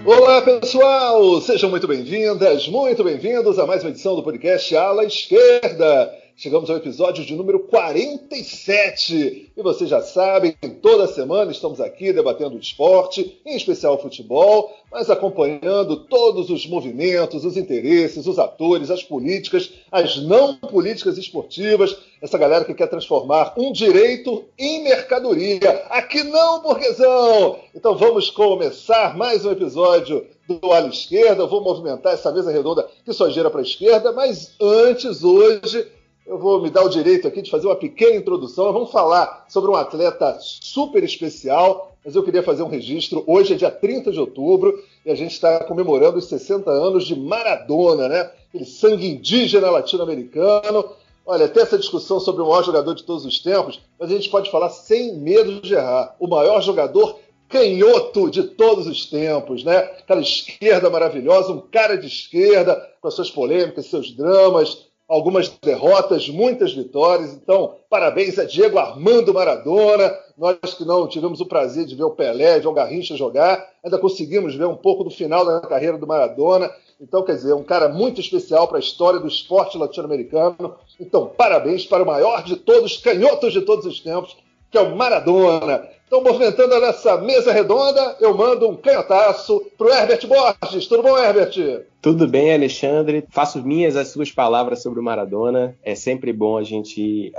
Olá, pessoal! Sejam muito bem-vindas, muito bem-vindos a mais uma edição do podcast Ala Esquerda. Chegamos ao episódio de número 47. E vocês já sabem, toda semana estamos aqui debatendo o esporte, em especial o futebol, mas acompanhando todos os movimentos, os interesses, os atores, as políticas, as não políticas esportivas, essa galera que quer transformar um direito em mercadoria. Aqui não, burguesão! Então vamos começar mais um episódio do Ala Esquerda. Eu vou movimentar essa mesa redonda que só gira para a esquerda, mas antes, hoje, eu vou me dar o direito aqui de fazer uma pequena introdução. Vamos falar sobre um atleta super especial, mas eu queria fazer um registro. Hoje é dia 30 de outubro e a gente está comemorando os 60 anos de Maradona, né? Aquele sangue indígena latino-americano. Olha, até essa discussão sobre o maior jogador de todos os tempos, mas a gente pode falar sem medo de errar. O maior jogador canhoto de todos os tempos, né? Aquela esquerda maravilhosa, um cara de esquerda, com as suas polêmicas, seus dramas, algumas derrotas, muitas vitórias. Então, parabéns a Diego Armando Maradona. Nós que não tivemos o prazer de ver o Pelé, João Garrincha jogar, ainda conseguimos ver um pouco do final da carreira do Maradona. Então, quer dizer, um cara muito especial para a história do esporte latino-americano. Então, parabéns para o maior de todos, canhotos de todos os tempos, que é o Maradona. Então, movimentando nessa mesa redonda, eu mando um canhotaço para o Herbert Borges. Tudo bom, Herbert? Tudo bem, Alexandre. Faço minhas as suas palavras sobre o Maradona. É sempre bom a gente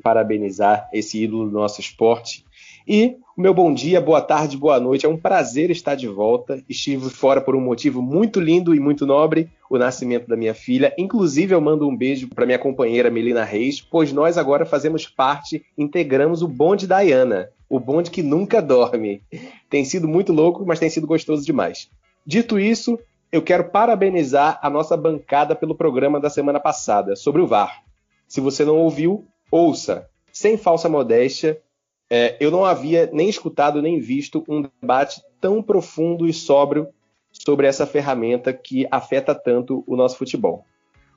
parabenizar esse ídolo do nosso esporte. E o meu bom dia, boa tarde, boa noite. É um prazer estar de volta. Estive fora por um motivo muito lindo e muito nobre, o nascimento da minha filha. Inclusive, eu mando um beijo para minha companheira Melina Reis, pois nós agora fazemos parte, integramos o bonde da Iana, o bonde que nunca dorme. Tem sido muito louco, mas tem sido gostoso demais. Dito isso, eu quero parabenizar a nossa bancada pelo programa da semana passada, sobre o VAR. Se você não ouviu, ouça. Sem falsa modéstia, eu não havia nem escutado nem visto um debate tão profundo e sóbrio sobre essa ferramenta que afeta tanto o nosso futebol.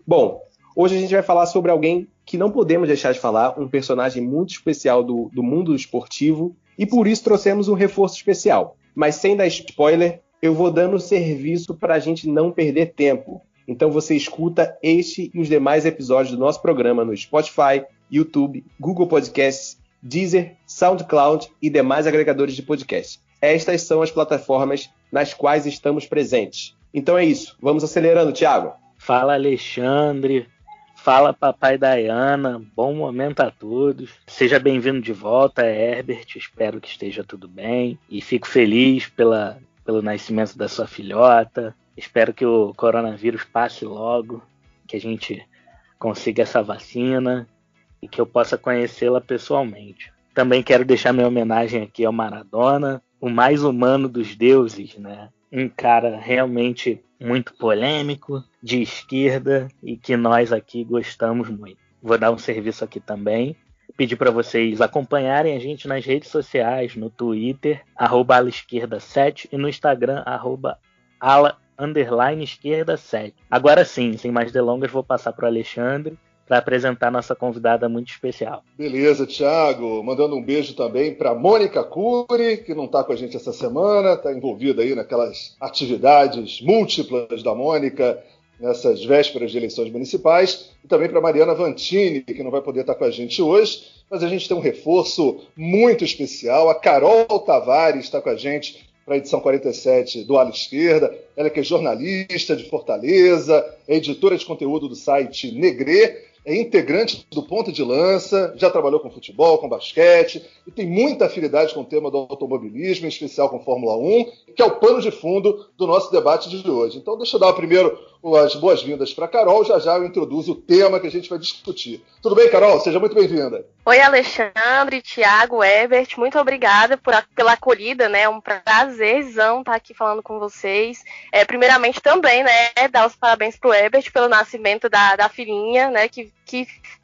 Bom, hoje a gente vai falar sobre alguém que não podemos deixar de falar, um personagem muito especial do mundo esportivo, e por isso trouxemos um reforço especial. Mas sem dar spoiler, eu vou dando serviço para a gente não perder tempo. Então você escuta este e os demais episódios do nosso programa no Spotify, YouTube, Google Podcasts, Deezer, SoundCloud e demais agregadores de podcast. Estas são as plataformas nas quais estamos presentes. Então é isso. Vamos acelerando, Thiago. Fala, Alexandre. Fala, papai Dayana. Bom momento a todos. Seja bem-vindo de volta, Herbert. Espero que esteja tudo bem. E fico feliz pelo nascimento da sua filhota. Espero que o coronavírus passe logo, que a gente consiga essa vacina e que eu possa conhecê-la pessoalmente. Também quero deixar minha homenagem aqui ao Maradona, o mais humano dos deuses, né? Um cara realmente muito polêmico, de esquerda, e que nós aqui gostamos muito. Vou dar um serviço aqui também, pedir para vocês acompanharem a gente nas redes sociais, no Twitter, @alaesquerda7 e no Instagram, @ala_esquerda7. Agora sim, sem mais delongas, vou passar para o Alexandre para apresentar nossa convidada muito especial. Beleza, Thiago. Mandando um beijo também para Mônica Cury, que não está com a gente essa semana, está envolvida aí naquelas atividades múltiplas da Mônica nessas vésperas de eleições municipais, e também para Mariana Vantini, que não vai poder estar com a gente hoje, mas a gente tem um reforço muito especial. A Carol Tavares está com a gente para a edição 47 do Ala Esquerda. Ela que é jornalista de Fortaleza, é editora de conteúdo do site Negrê, é integrante do Ponta de Lança, já trabalhou com futebol, com basquete, e tem muita afinidade com o tema do automobilismo, em especial com Fórmula 1, que é o pano de fundo do nosso debate de hoje. Então, deixa eu dar primeiro as boas-vindas para a Carol, já eu introduzo o tema que a gente vai discutir. Tudo bem, Carol? Seja muito bem-vinda. Oi, Alexandre, Thiago, Herbert, muito obrigada pela acolhida, né? É um prazerzão estar aqui falando com vocês. Primeiramente também, né, dar os parabéns pro Herbert pelo nascimento da filhinha, né, que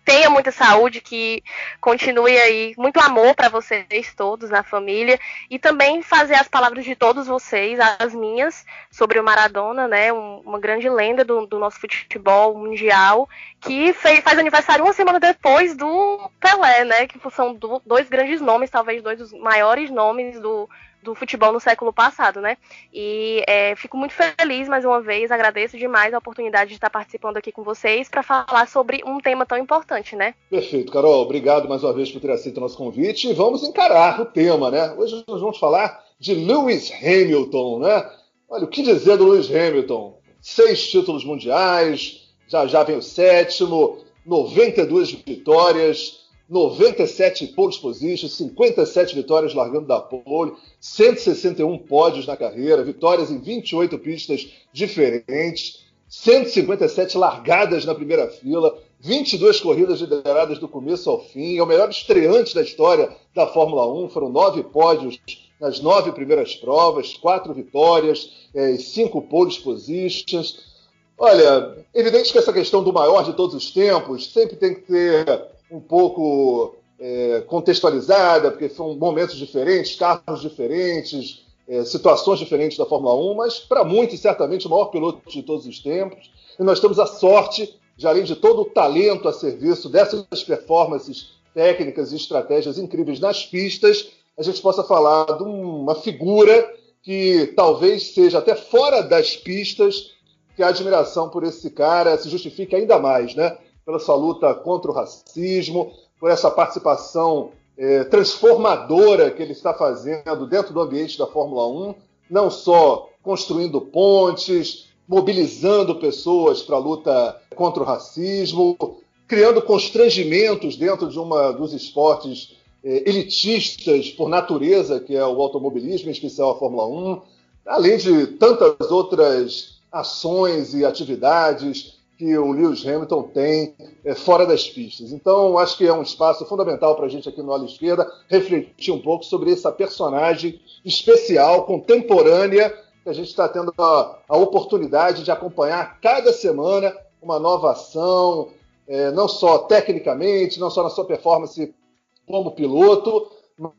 tenha muita saúde, que continue aí, muito amor para vocês todos na família, e também fazer as palavras de todos vocês, as minhas, sobre o Maradona, né, uma grande lenda do nosso futebol mundial, que faz aniversário uma semana depois do Pelé, né, que são dois grandes nomes, talvez dois dos maiores nomes do do futebol no século passado, né? E fico muito feliz, mais uma vez, agradeço demais a oportunidade de estar participando aqui com vocês para falar sobre um tema tão importante, né? Perfeito, Carol. Obrigado mais uma vez por ter aceito o nosso convite. E vamos encarar o tema, né? Hoje nós vamos falar de Lewis Hamilton, né? Olha, o que dizer do Lewis Hamilton? 6 títulos mundiais, já vem o 7º, 92 vitórias, 97 pole positions, 57 vitórias largando da pole, 161 pódios na carreira, vitórias em 28 pistas diferentes, 157 largadas na primeira fila, 22 corridas lideradas do começo ao fim, é o melhor estreante da história da Fórmula 1, foram 9 pódios nas 9 primeiras provas, 4 vitórias, 5 pole positions. Olha, evidente que essa questão do maior de todos os tempos sempre tem que ter um pouco contextualizada, porque são momentos diferentes, carros diferentes, situações diferentes da Fórmula 1, mas para muitos, certamente, o maior piloto de todos os tempos. E nós temos a sorte, de além de todo o talento a serviço dessas performances técnicas e estratégias incríveis nas pistas, a gente possa falar de uma figura que talvez seja até fora das pistas, que a admiração por esse cara se justifique ainda mais, né? Pela sua luta contra o racismo, por essa participação transformadora que ele está fazendo dentro do ambiente da Fórmula 1, não só construindo pontes, mobilizando pessoas para a luta contra o racismo, criando constrangimentos dentro de dos esportes elitistas por natureza, que é o automobilismo, em especial a Fórmula 1, além de tantas outras ações e atividades que o Lewis Hamilton tem fora das pistas. Então, acho que é um espaço fundamental para a gente aqui no Ala Esquerda refletir um pouco sobre essa personagem especial, contemporânea, que a gente está tendo a oportunidade de acompanhar cada semana uma nova ação, não só tecnicamente, não só na sua performance como piloto,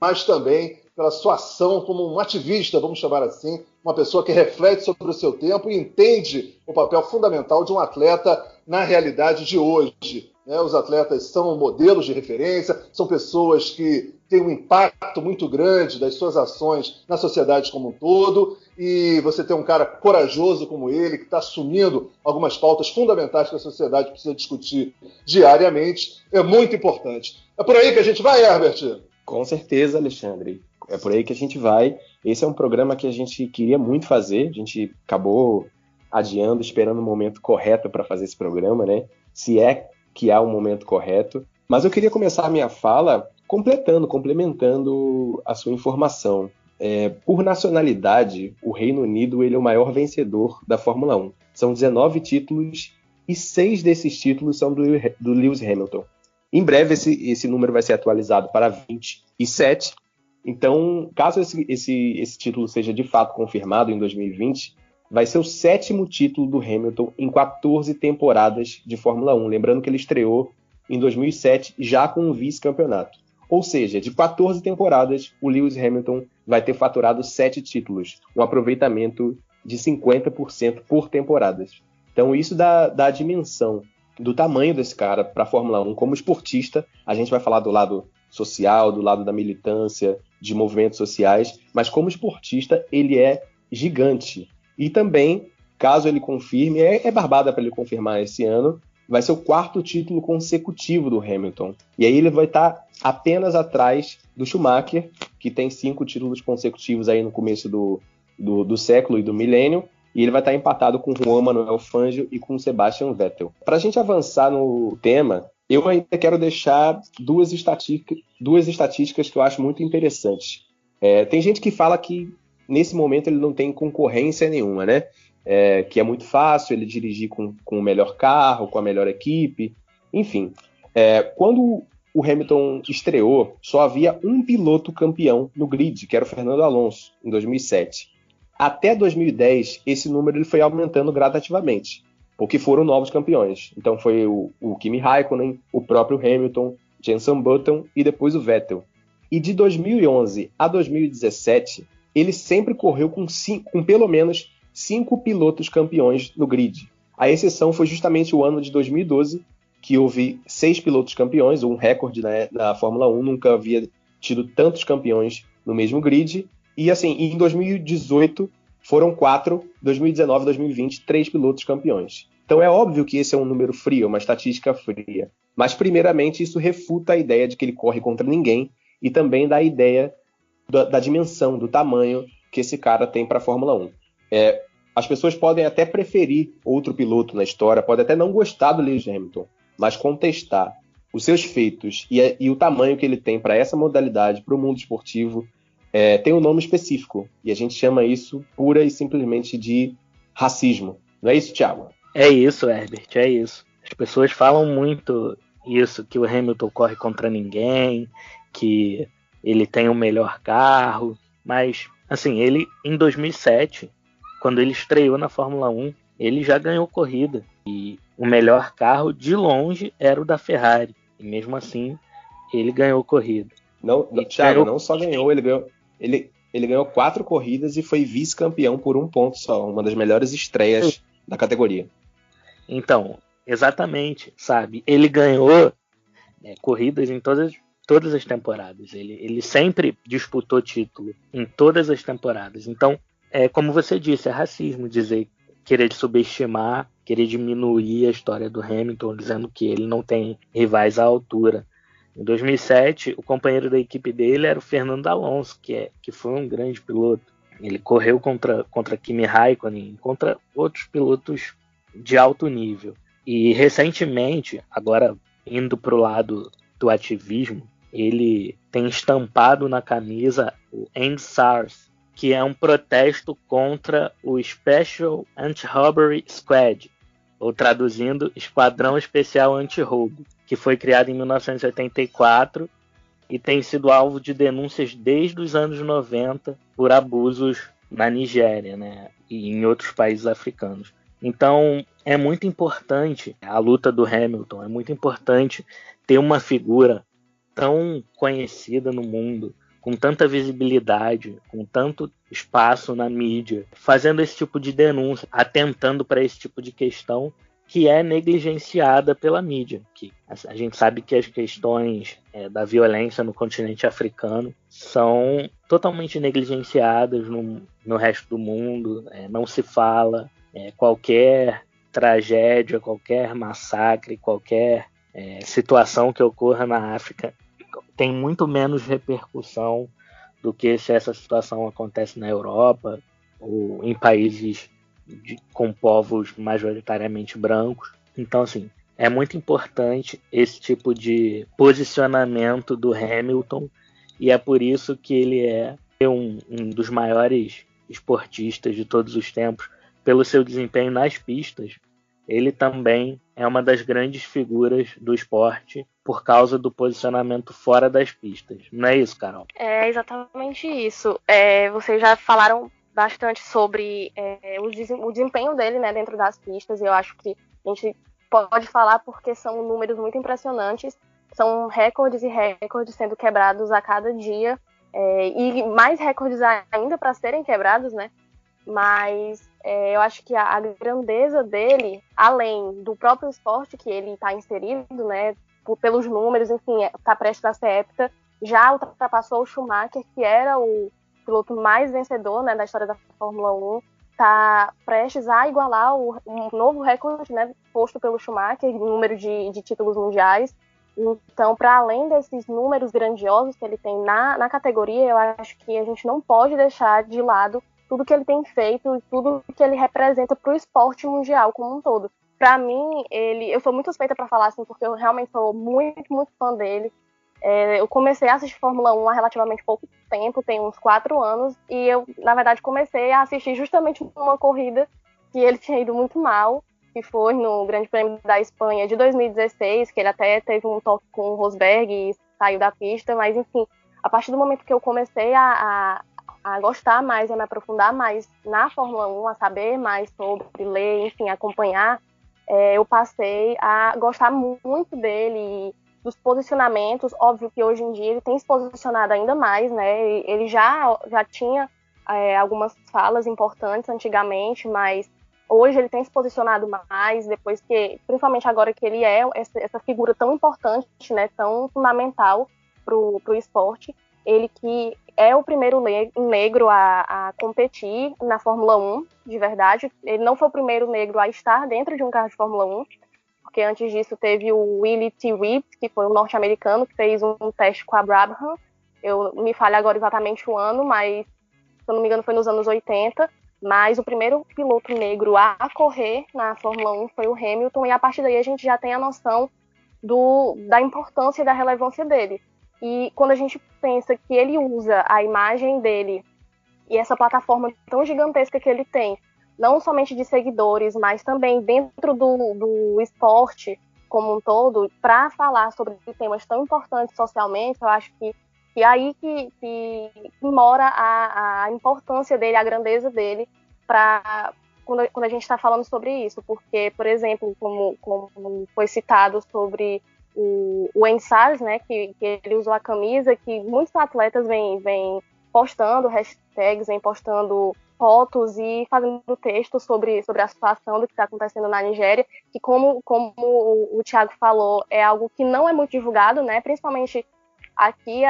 mas também pela sua ação como um ativista, vamos chamar assim, uma pessoa que reflete sobre o seu tempo e entende o papel fundamental de um atleta na realidade de hoje. Né? Os atletas são modelos de referência, são pessoas que têm um impacto muito grande das suas ações na sociedade como um todo, e você tem um cara corajoso como ele, que está assumindo algumas pautas fundamentais que a sociedade precisa discutir diariamente, é muito importante. É por aí que a gente vai, Herbert? Com certeza, Alexandre. É por aí que a gente vai. Esse é um programa que a gente queria muito fazer. A gente acabou adiando, esperando o momento correto para fazer esse programa, né? Se é que há um momento correto. Mas eu queria começar a minha fala complementando a sua informação. Por nacionalidade, o Reino Unido ele é o maior vencedor da Fórmula 1. São 19 títulos e 6 desses títulos são do Lewis Hamilton. Em breve esse número vai ser atualizado para 27. Então, caso esse título seja de fato confirmado em 2020, vai ser o 7º título do Hamilton em 14 temporadas de Fórmula 1. Lembrando que ele estreou em 2007 já com um vice-campeonato. Ou seja, de 14 temporadas, o Lewis Hamilton vai ter faturado 7 títulos, um aproveitamento de 50% por temporadas. Então, isso dá a dimensão do tamanho desse cara para a Fórmula 1 como esportista. A gente vai falar do lado social, do lado da militância, de movimentos sociais, mas como esportista ele é gigante. E também, caso ele confirme, é barbada para ele confirmar esse ano, vai ser o 4º título consecutivo do Hamilton. E aí ele vai estar apenas atrás do Schumacher, que tem 5 títulos consecutivos aí no começo do século e do milênio, e ele vai estar empatado com Juan Manuel Fangio e com Sebastian Vettel. Para a gente avançar no tema, eu ainda quero deixar duas estatísticas que eu acho muito interessantes. Tem gente que fala que nesse momento ele não tem concorrência nenhuma, né? Que é muito fácil ele dirigir com o melhor carro, com a melhor equipe, enfim. Quando o Hamilton estreou, só havia um piloto campeão no grid, que era o Fernando Alonso, em 2007. Até 2010, esse número ele foi aumentando gradativamente, porque foram novos campeões. Então foi o Kimi Raikkonen, o próprio Hamilton, Jenson Button e depois o Vettel. E de 2011 a 2017, ele sempre correu com pelo menos 5 pilotos campeões no grid. A exceção foi justamente o ano de 2012, que houve 6 pilotos campeões, um recorde na Fórmula 1, nunca havia tido tantos campeões no mesmo grid. E assim, em 2018 foram 4, 2019 2020, 3 pilotos campeões. Então é óbvio que esse é um número frio, uma estatística fria. Mas, primeiramente, isso refuta a ideia de que ele corre contra ninguém e também dá a ideia da dimensão, do tamanho que esse cara tem para a Fórmula 1. As pessoas podem até preferir outro piloto na história, podem até não gostar do Lewis Hamilton, mas contestar os seus feitos e o tamanho que ele tem para essa modalidade, para o mundo esportivo, tem um nome específico. E a gente chama isso pura e simplesmente de racismo. Não é isso, Thiago? É isso, Herbert, é isso. As pessoas falam muito isso, que o Hamilton corre contra ninguém, que ele tem o melhor carro, mas, assim, ele, em 2007, quando ele estreou na Fórmula 1, ele já ganhou corrida, e o melhor carro, de longe, era o da Ferrari, e mesmo assim, ele ganhou corrida. Thiago, não só ganhou, ele ganhou 4 corridas e foi vice-campeão por 1 ponto só, uma das melhores estreias da categoria. Então, exatamente, sabe? Ele ganhou corridas em todas as temporadas. Ele sempre disputou título em todas as temporadas. Então, como você disse, é racismo querer subestimar, querer diminuir a história do Hamilton, dizendo que ele não tem rivais à altura. Em 2007, o companheiro da equipe dele era o Fernando Alonso, que foi um grande piloto. Ele correu contra Kimi Raikkonen, contra outros pilotos de alto nível. E recentemente, agora indo para o lado do ativismo, ele tem estampado na camisa o End SARS, que é um protesto contra o Special Anti-Robbery Squad, ou traduzindo, Esquadrão Especial Anti-Roubo, que foi criado em 1984 e tem sido alvo de denúncias desde os anos 90 por abusos na Nigéria, né, e em outros países africanos. Então, é muito importante a luta do Hamilton, é muito importante ter uma figura tão conhecida no mundo, com tanta visibilidade, com tanto espaço na mídia, fazendo esse tipo de denúncia, atentando para esse tipo de questão que é negligenciada pela mídia. Que a gente sabe que as questões da violência no continente africano são totalmente negligenciadas no resto do mundo, não se fala. Qualquer tragédia, qualquer massacre, qualquer situação que ocorra na África tem muito menos repercussão do que se essa situação acontece na Europa ou em países com povos majoritariamente brancos. Então, assim, é muito importante esse tipo de posicionamento do Hamilton, e é por isso que ele é um dos maiores esportistas de todos os tempos, pelo seu desempenho nas pistas. Ele também é uma das grandes figuras do esporte por causa do posicionamento fora das pistas. Não é isso, Carol? É exatamente isso. Vocês já falaram bastante sobre o desempenho dele, né, dentro das pistas, e eu acho que a gente pode falar porque são números muito impressionantes, são recordes e recordes sendo quebrados a cada dia, e mais recordes ainda para serem quebrados, né? Mas eu acho que a grandeza dele, além do próprio esporte que ele está inserido, né, pelos números, enfim, está prestes a ser hepta, já ultrapassou o Schumacher, que era o piloto mais vencedor, né, da história da Fórmula 1, está prestes a igualar um novo recorde, né, posto pelo Schumacher, em número de títulos mundiais. Então, para além desses números grandiosos que ele tem na categoria, eu acho que a gente não pode deixar de lado tudo que ele tem feito e tudo que ele representa para o esporte mundial como um todo. Para mim, eu sou muito suspeita para falar assim, porque eu realmente sou muito, muito fã dele. Eu comecei a assistir Fórmula 1 há relativamente pouco tempo, tem uns 4 anos, e eu, na verdade, comecei a assistir justamente numa corrida que ele tinha ido muito mal, que foi no Grande Prêmio da Espanha de 2016, que ele até teve um toque com o Rosberg e saiu da pista, mas enfim, a partir do momento que eu comecei a gostar mais, a me aprofundar mais na Fórmula 1, a saber mais sobre, ler, enfim, acompanhar, eu passei a gostar muito dele e dos posicionamentos. Óbvio que hoje em dia ele tem se posicionado ainda mais, né? Ele já tinha algumas falas importantes antigamente, mas hoje ele tem se posicionado mais, depois que, principalmente agora que ele é essa figura tão importante, né, tão fundamental para o esporte. Ele que é o primeiro negro a competir na Fórmula 1, de verdade. Ele não foi o primeiro negro a estar dentro de um carro de Fórmula 1, porque antes disso teve o Willie T. Reed, que foi um norte-americano, que fez um teste com a Brabham. Eu me falho agora exatamente o ano, mas, se eu não me engano, foi nos anos 80. Mas o primeiro piloto negro a correr na Fórmula 1 foi o Hamilton, e a partir daí a gente já tem a noção da importância e da relevância dele. E quando a gente pensa que ele usa a imagem dele e essa plataforma tão gigantesca que ele tem, não somente de seguidores, mas também dentro do esporte como um todo, para falar sobre temas tão importantes socialmente, eu acho que é aí que mora a importância dele, a grandeza dele, quando a gente está falando sobre isso. Porque, por exemplo, como foi citado sobre o Ensars, né, que ele usou a camisa, que muitos atletas vêm postando hashtags, vêm postando fotos e fazendo textos sobre a situação do que está acontecendo na Nigéria, que como o Thiago falou, é algo que não é muito divulgado, né, principalmente aqui.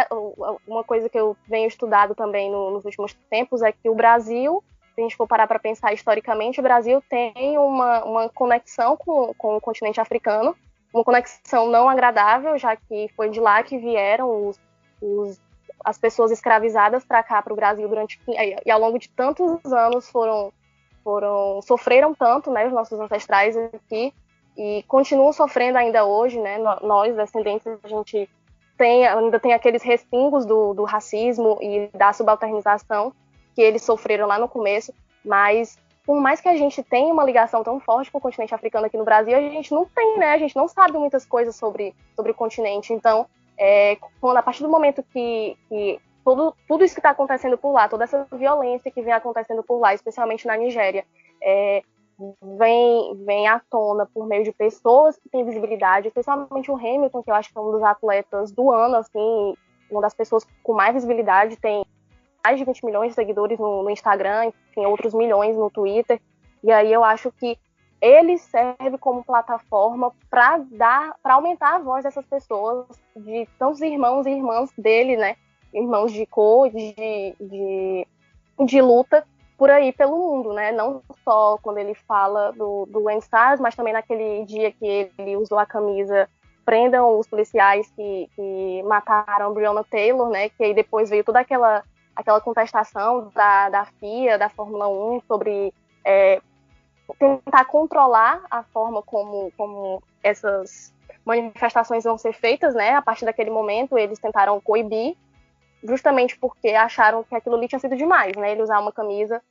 Uma coisa que eu venho estudado também nos últimos tempos é que o Brasil, se a gente for parar para pensar historicamente, o Brasil tem uma conexão com o continente africano, uma conexão não agradável, já que foi de lá que vieram as pessoas escravizadas para cá, para o Brasil, e ao longo de tantos anos sofreram tanto, né, os nossos ancestrais aqui, e continuam sofrendo ainda hoje, né, nós, descendentes, a gente ainda tem aqueles respingos do racismo e da subalternização que eles sofreram lá no começo, mas por mais que a gente tenha uma ligação tão forte com o continente africano aqui no Brasil, a gente não tem, né? A gente não sabe muitas coisas sobre o continente. Então, a partir do momento que tudo isso que está acontecendo por lá, toda essa violência que vem acontecendo por lá, especialmente na Nigéria, vem à tona por meio de pessoas que têm visibilidade, especialmente o Hamilton, que eu acho que é um dos atletas do ano, assim, uma das pessoas com mais visibilidade, tem mais de 20 milhões de seguidores no Instagram, enfim, outros milhões no Twitter. E aí eu acho que ele serve como plataforma para aumentar a voz dessas pessoas, de tantos irmãos e irmãs dele, né? Irmãos de cor, de luta por aí pelo mundo, né? Não só quando ele fala do Ensars, mas também naquele dia que ele usou a camisa "Prendam os policiais que mataram Breonna Taylor", né? Que aí depois veio toda aquela contestação da FIA, da Fórmula 1, sobre tentar controlar a forma como essas manifestações vão ser feitas, né? A partir daquele momento, eles tentaram coibir, justamente porque acharam que aquilo ali tinha sido demais, né? Ele usar uma camisa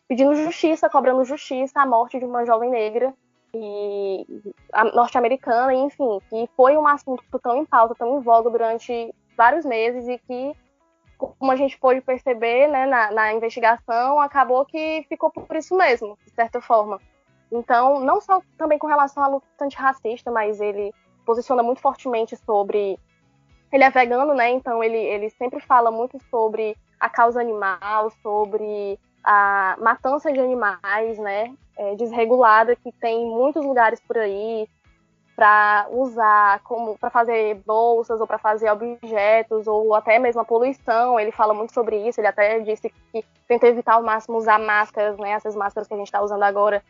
pedindo justiça, cobrando justiça à morte de uma jovem negra e norte-americana, enfim, que foi um assunto tão em pauta, tão em voga durante vários meses, e que, como a gente pôde perceber, né, na investigação, acabou que ficou por isso mesmo, de certa forma. Então, não só também com relação à luta antirracista, mas ele posiciona muito fortemente sobre... Ele é vegano, né? Então ele sempre fala muito sobre a causa animal, sobre a matança de animais, né? Desregulada, que tem em muitos lugares por aí, para usar para fazer bolsas ou para fazer objetos, ou até mesmo a poluição. Ele fala muito sobre isso. Ele até disse que tenta evitar ao máximo usar máscaras, né? Essas máscaras que a gente está usando agora,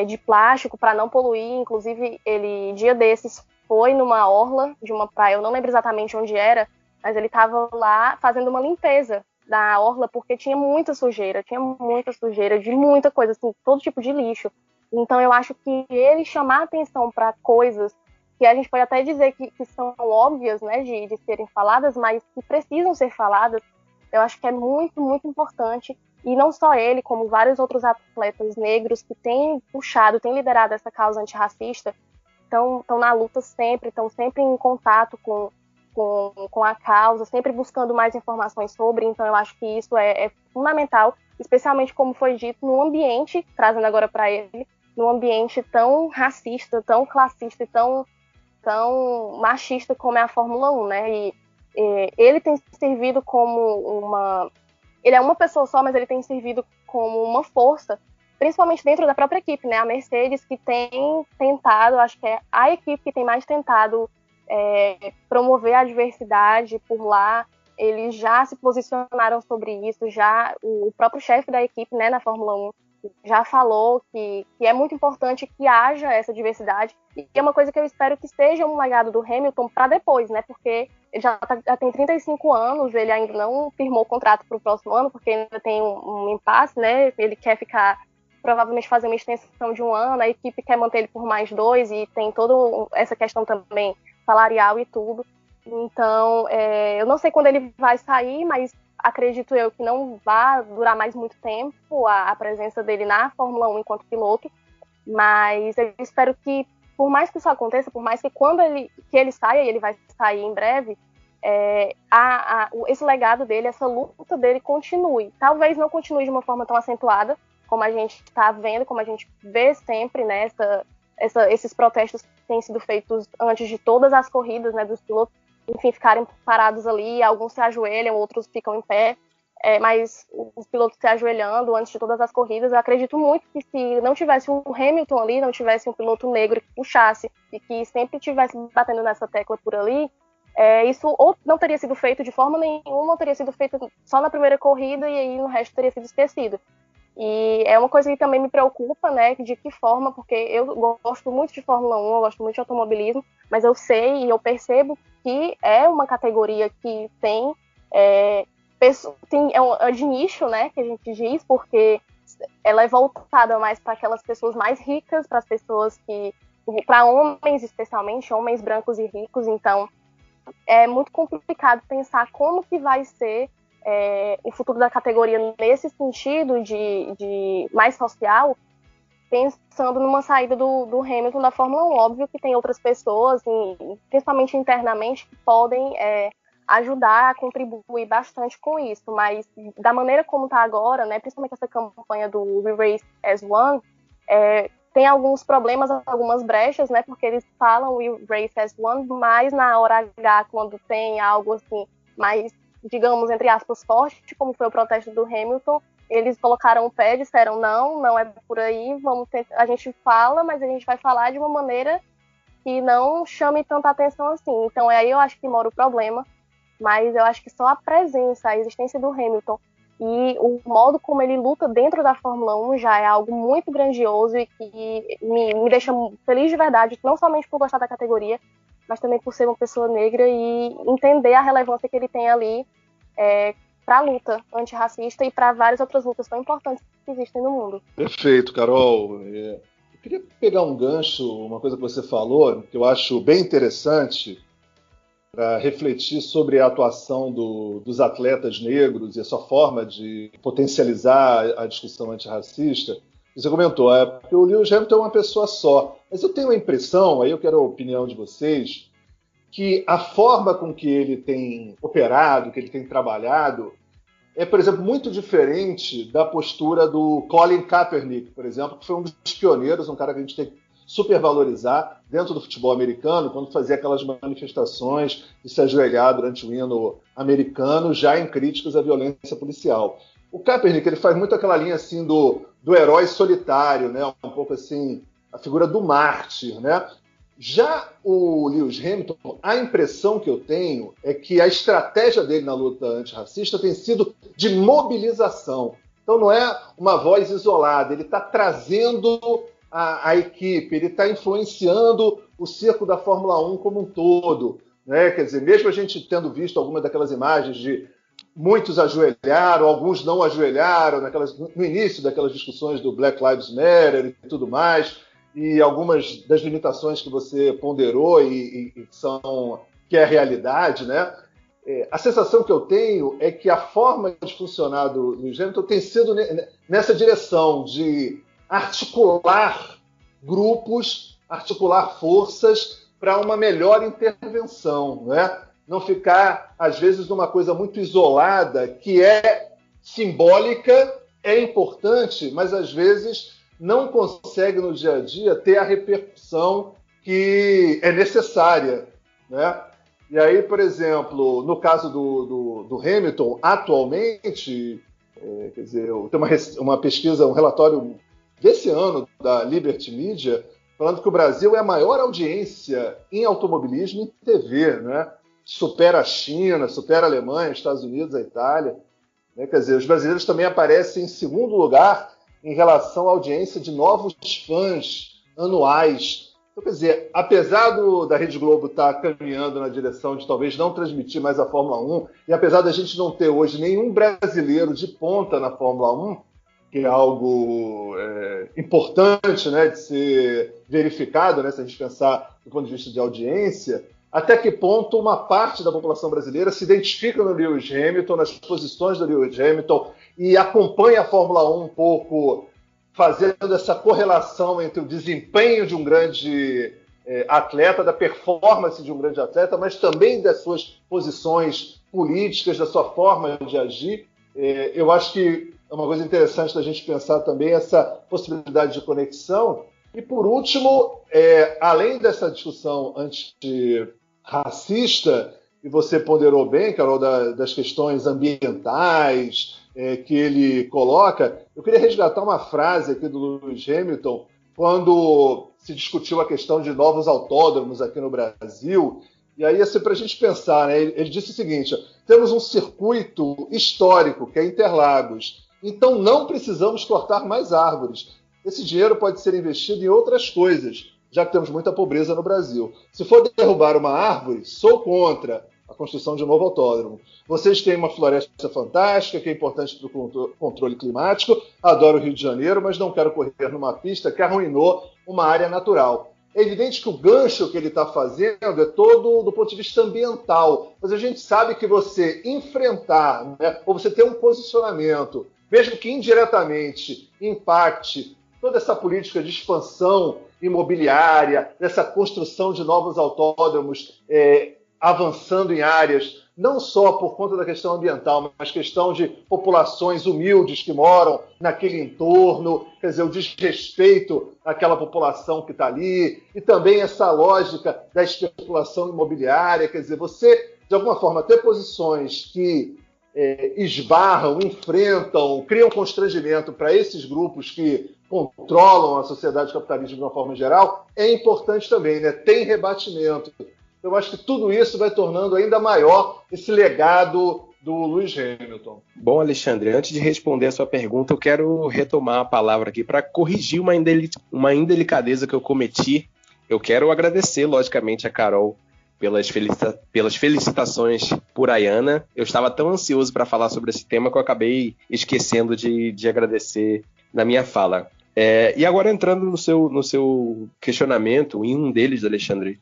de plástico, para não poluir. Inclusive, ele, dia desses, foi numa orla de uma praia, eu não lembro exatamente onde era, mas ele estava lá fazendo uma limpeza da orla, porque tinha muita sujeira de muita coisa, assim, todo tipo de lixo. Então eu acho que ele chamar atenção para coisas que a gente pode até dizer que são óbvias, né, de serem faladas, mas que precisam ser faladas, eu acho que é muito, muito importante. E não só ele, como vários outros atletas negros que têm têm liderado essa causa antirracista, estão na luta sempre, estão sempre em contato com a causa, sempre buscando mais informações sobre. Então eu acho que isso é fundamental, especialmente, como foi dito, num ambiente, trazendo agora para ele, num ambiente tão racista, tão classista e tão machista como é a Fórmula 1, né? E ele tem servido como ele é uma pessoa só, mas ele tem servido como uma força, principalmente dentro da própria equipe, né? A Mercedes, que tem tentado, acho que é a equipe que tem mais tentado promover a diversidade por lá, eles já se posicionaram sobre isso, já o próprio chefe da equipe, né, na Fórmula 1 já falou que é muito importante que haja essa diversidade, e é uma coisa que eu espero que seja um legado do Hamilton para depois, né, porque ele já tem 35 anos, ele ainda não firmou o contrato para o próximo ano, porque ainda tem um impasse, né, ele quer ficar, provavelmente fazer uma extensão de 1 ano, a equipe quer manter ele por mais 2, e tem toda essa questão também salarial e tudo. Então, eu não sei quando ele vai sair, mas acredito eu que não vai durar mais muito tempo a presença dele na Fórmula 1 enquanto piloto, mas eu espero que, por mais que isso aconteça, por mais que quando ele saia, e ele vai sair em breve, esse legado dele, essa luta dele continue. Talvez não continue de uma forma tão acentuada, como a gente está vendo, como a gente vê sempre, né, esses protestos que têm sido feitos antes de todas as corridas, né, dos pilotos, enfim, ficarem parados ali, alguns se ajoelham, outros ficam em pé, mas os pilotos se ajoelhando antes de todas as corridas. Eu acredito muito que se não tivesse um Hamilton ali, não tivesse um piloto negro que puxasse e que sempre estivesse batendo nessa tecla por ali, isso ou não teria sido feito de forma nenhuma, ou teria sido feito só na primeira corrida e aí no resto teria sido esquecido. E é uma coisa que também me preocupa, né, de que forma, porque eu gosto muito de Fórmula 1, eu gosto muito de automobilismo, mas eu sei e eu percebo que é uma categoria que tem de nicho, né, que a gente diz, porque ela é voltada mais para aquelas pessoas mais ricas, para as pessoas para homens especialmente, homens brancos e ricos. Então é muito complicado pensar como que vai ser o futuro da categoria nesse sentido de mais social, pensando numa saída do Hamilton da Fórmula 1. Óbvio que tem outras pessoas, principalmente internamente, que podem ajudar a contribuir bastante com isso, mas da maneira como está agora, né, principalmente essa campanha do We Race as One, tem alguns problemas, algumas brechas, né, porque eles falam We Race as One, mas na hora H, quando tem algo assim mais, digamos, entre aspas, forte, como foi o protesto do Hamilton, eles colocaram o pé, disseram não é por aí, a gente fala, mas a gente vai falar de uma maneira que não chame tanta atenção assim. Então aí eu acho que mora o problema, mas eu acho que só a presença, a existência do Hamilton e o modo como ele luta dentro da Fórmula 1 já é algo muito grandioso e que me deixa feliz de verdade, não somente por gostar da categoria, mas também por ser uma pessoa negra e entender a relevância que ele tem ali para a luta antirracista e para várias outras lutas tão importantes que existem no mundo. Perfeito, Carol. Eu queria pegar um gancho, uma coisa que você falou, que eu acho bem interessante, para refletir sobre a atuação dos atletas negros e a sua forma de potencializar a discussão antirracista. Você comentou, porque o Lewis Hamilton é uma pessoa só, mas eu tenho a impressão, aí eu quero a opinião de vocês, que a forma com que ele tem operado, que ele tem trabalhado, é, por exemplo, muito diferente da postura do Colin Kaepernick, por exemplo, que foi um dos pioneiros, um cara que a gente tem que supervalorizar dentro do futebol americano, quando fazia aquelas manifestações de se ajoelhar durante o hino americano, já em críticas à violência policial. O Kaepernick, ele faz muito aquela linha assim do herói solitário, né? Um pouco assim, a figura do mártir, né? Já o Lewis Hamilton, a impressão que eu tenho é que a estratégia dele na luta antirracista tem sido de mobilização. Então não é uma voz isolada, ele está trazendo a equipe, ele está influenciando o circo da Fórmula 1 como um todo, né? Quer dizer, mesmo a gente tendo visto algumas daquelas imagens de muitos ajoelharam, alguns não ajoelharam, no início daquelas discussões do Black Lives Matter e tudo mais, e algumas das limitações que você ponderou e que é a realidade, né? A sensação que eu tenho é que a forma de funcionar do Lewis Hamilton tem sido nessa direção de articular grupos, articular forças para uma melhor intervenção, né? Não ficar, às vezes, numa coisa muito isolada, que é simbólica, é importante, mas às vezes não consegue no dia a dia ter a repercussão que é necessária, né? E aí, por exemplo, no caso do Hamilton, atualmente, quer dizer, tem uma pesquisa, um relatório desse ano da Liberty Media, falando que o Brasil é a maior audiência em automobilismo em TV, né? supera a China, supera a Alemanha, Estados Unidos, a Itália. Né? Quer dizer, os brasileiros também aparecem em segundo lugar em relação à audiência de novos fãs anuais. Então, quer dizer, apesar da Rede Globo estar caminhando na direção de talvez não transmitir mais a Fórmula 1, e apesar da gente não ter hoje nenhum brasileiro de ponta na Fórmula 1, que é algo importante, né, de ser verificado, né, se a gente pensar do ponto de vista de audiência, até que ponto uma parte da população brasileira se identifica no Lewis Hamilton, nas posições do Lewis Hamilton, e acompanha a Fórmula 1 um pouco, fazendo essa correlação entre o desempenho de um grande atleta, da performance de um grande atleta, mas também das suas posições políticas, da sua forma de agir. Eu acho que é uma coisa interessante da gente pensar também essa possibilidade de conexão. E, por último, além dessa discussão antirracista, e você ponderou bem, Carol, das questões ambientais que ele coloca, eu queria resgatar uma frase aqui do Lewis Hamilton, quando se discutiu a questão de novos autódromos aqui no Brasil. E aí, assim, para a gente pensar, né, ele disse o seguinte: temos um circuito histórico, que é Interlagos, então não precisamos cortar mais árvores. Esse dinheiro pode ser investido em outras coisas, já que temos muita pobreza no Brasil. Se for derrubar uma árvore, sou contra a construção de um novo autódromo. Vocês têm uma floresta fantástica, que é importante para o controle climático. Adoro o Rio de Janeiro, mas não quero correr numa pista que arruinou uma área natural. É evidente que o gancho que ele está fazendo é todo do ponto de vista ambiental, mas a gente sabe que você enfrentar, né, ou você ter um posicionamento, mesmo que indiretamente impacte toda essa política de expansão imobiliária, dessa construção de novos autódromos avançando em áreas, não só por conta da questão ambiental, mas questão de populações humildes que moram naquele entorno, quer dizer, o desrespeito àquela população que está ali, e também essa lógica da especulação imobiliária, quer dizer, você, de alguma forma, ter posições que esbarram, enfrentam, criam constrangimento para esses grupos que controlam a sociedade capitalista de uma forma geral, é importante também, né? Tem rebatimento. Eu acho que tudo isso vai tornando ainda maior esse legado do Lewis Hamilton. Bom, Alexandre, antes de responder a sua pergunta, eu quero retomar a palavra aqui para corrigir uma indelicadeza que eu cometi. Eu quero agradecer, logicamente, a Carol pelas felicitações por Ayana. Eu estava tão ansioso para falar sobre esse tema que eu acabei esquecendo de agradecer na minha fala. E agora, entrando no seu questionamento, em um deles, Alexandre,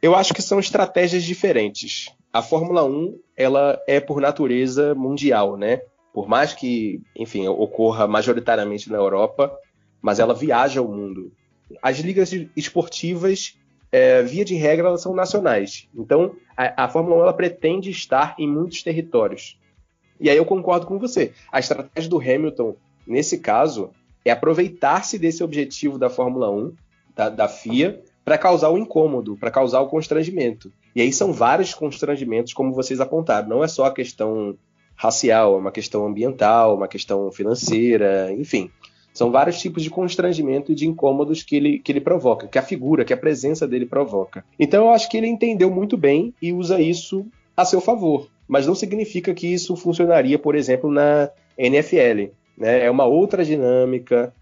eu acho que são estratégias diferentes. A Fórmula 1, ela é por natureza mundial, né? Por mais que, enfim, ocorra majoritariamente na Europa, mas ela viaja o mundo. As ligas esportivas, via de regra, elas são nacionais. Então, a Fórmula 1 ela pretende estar em muitos territórios. E aí eu concordo com você. A estratégia do Hamilton, nesse caso, é aproveitar-se desse objetivo da Fórmula 1, da FIA, para causar o incômodo, para causar o constrangimento. E aí são vários constrangimentos, como vocês apontaram. Não é só a questão racial, é uma questão ambiental, uma questão financeira, enfim. São vários tipos de constrangimento e de incômodos que ele provoca, que a figura, que a presença dele provoca. Então eu acho que ele entendeu muito bem e usa isso a seu favor. Mas não significa que isso funcionaria, por exemplo, na NFL. Né? É uma outra dinâmica.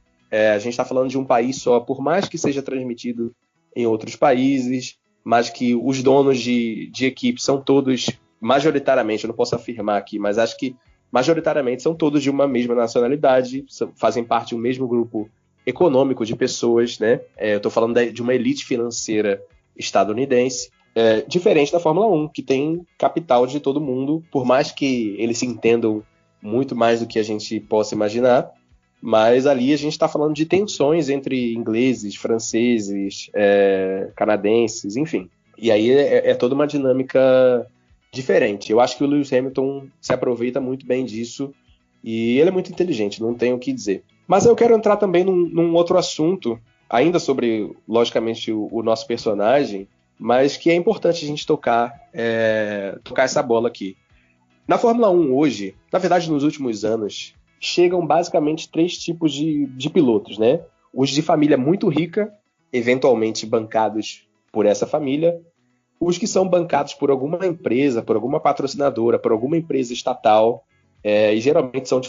A gente está falando de um país só, por mais que seja transmitido em outros países, mas que os donos de equipe são todos, majoritariamente, eu não posso afirmar aqui, mas acho que majoritariamente são todos de uma mesma nacionalidade, fazem parte de um mesmo grupo econômico de pessoas, né? Eu estou falando de uma elite financeira estadunidense, diferente da Fórmula 1, que tem capital de todo mundo, por mais que eles se entendam muito mais do que a gente possa imaginar, mas ali a gente está falando de tensões entre ingleses, franceses, canadenses, enfim. E aí é toda uma dinâmica diferente. Eu acho que o Lewis Hamilton se aproveita muito bem disso e ele é muito inteligente, não tenho o que dizer. Mas eu quero entrar também num outro assunto, ainda sobre, logicamente, o nosso personagem, mas que é importante a gente tocar essa bola aqui. Na Fórmula 1 hoje, na verdade nos últimos anos, chegam basicamente 3 tipos de pilotos, né? Os de família muito rica, eventualmente bancados por essa família. os que são bancados por alguma empresa, por alguma patrocinadora, por alguma empresa estatal, e geralmente são de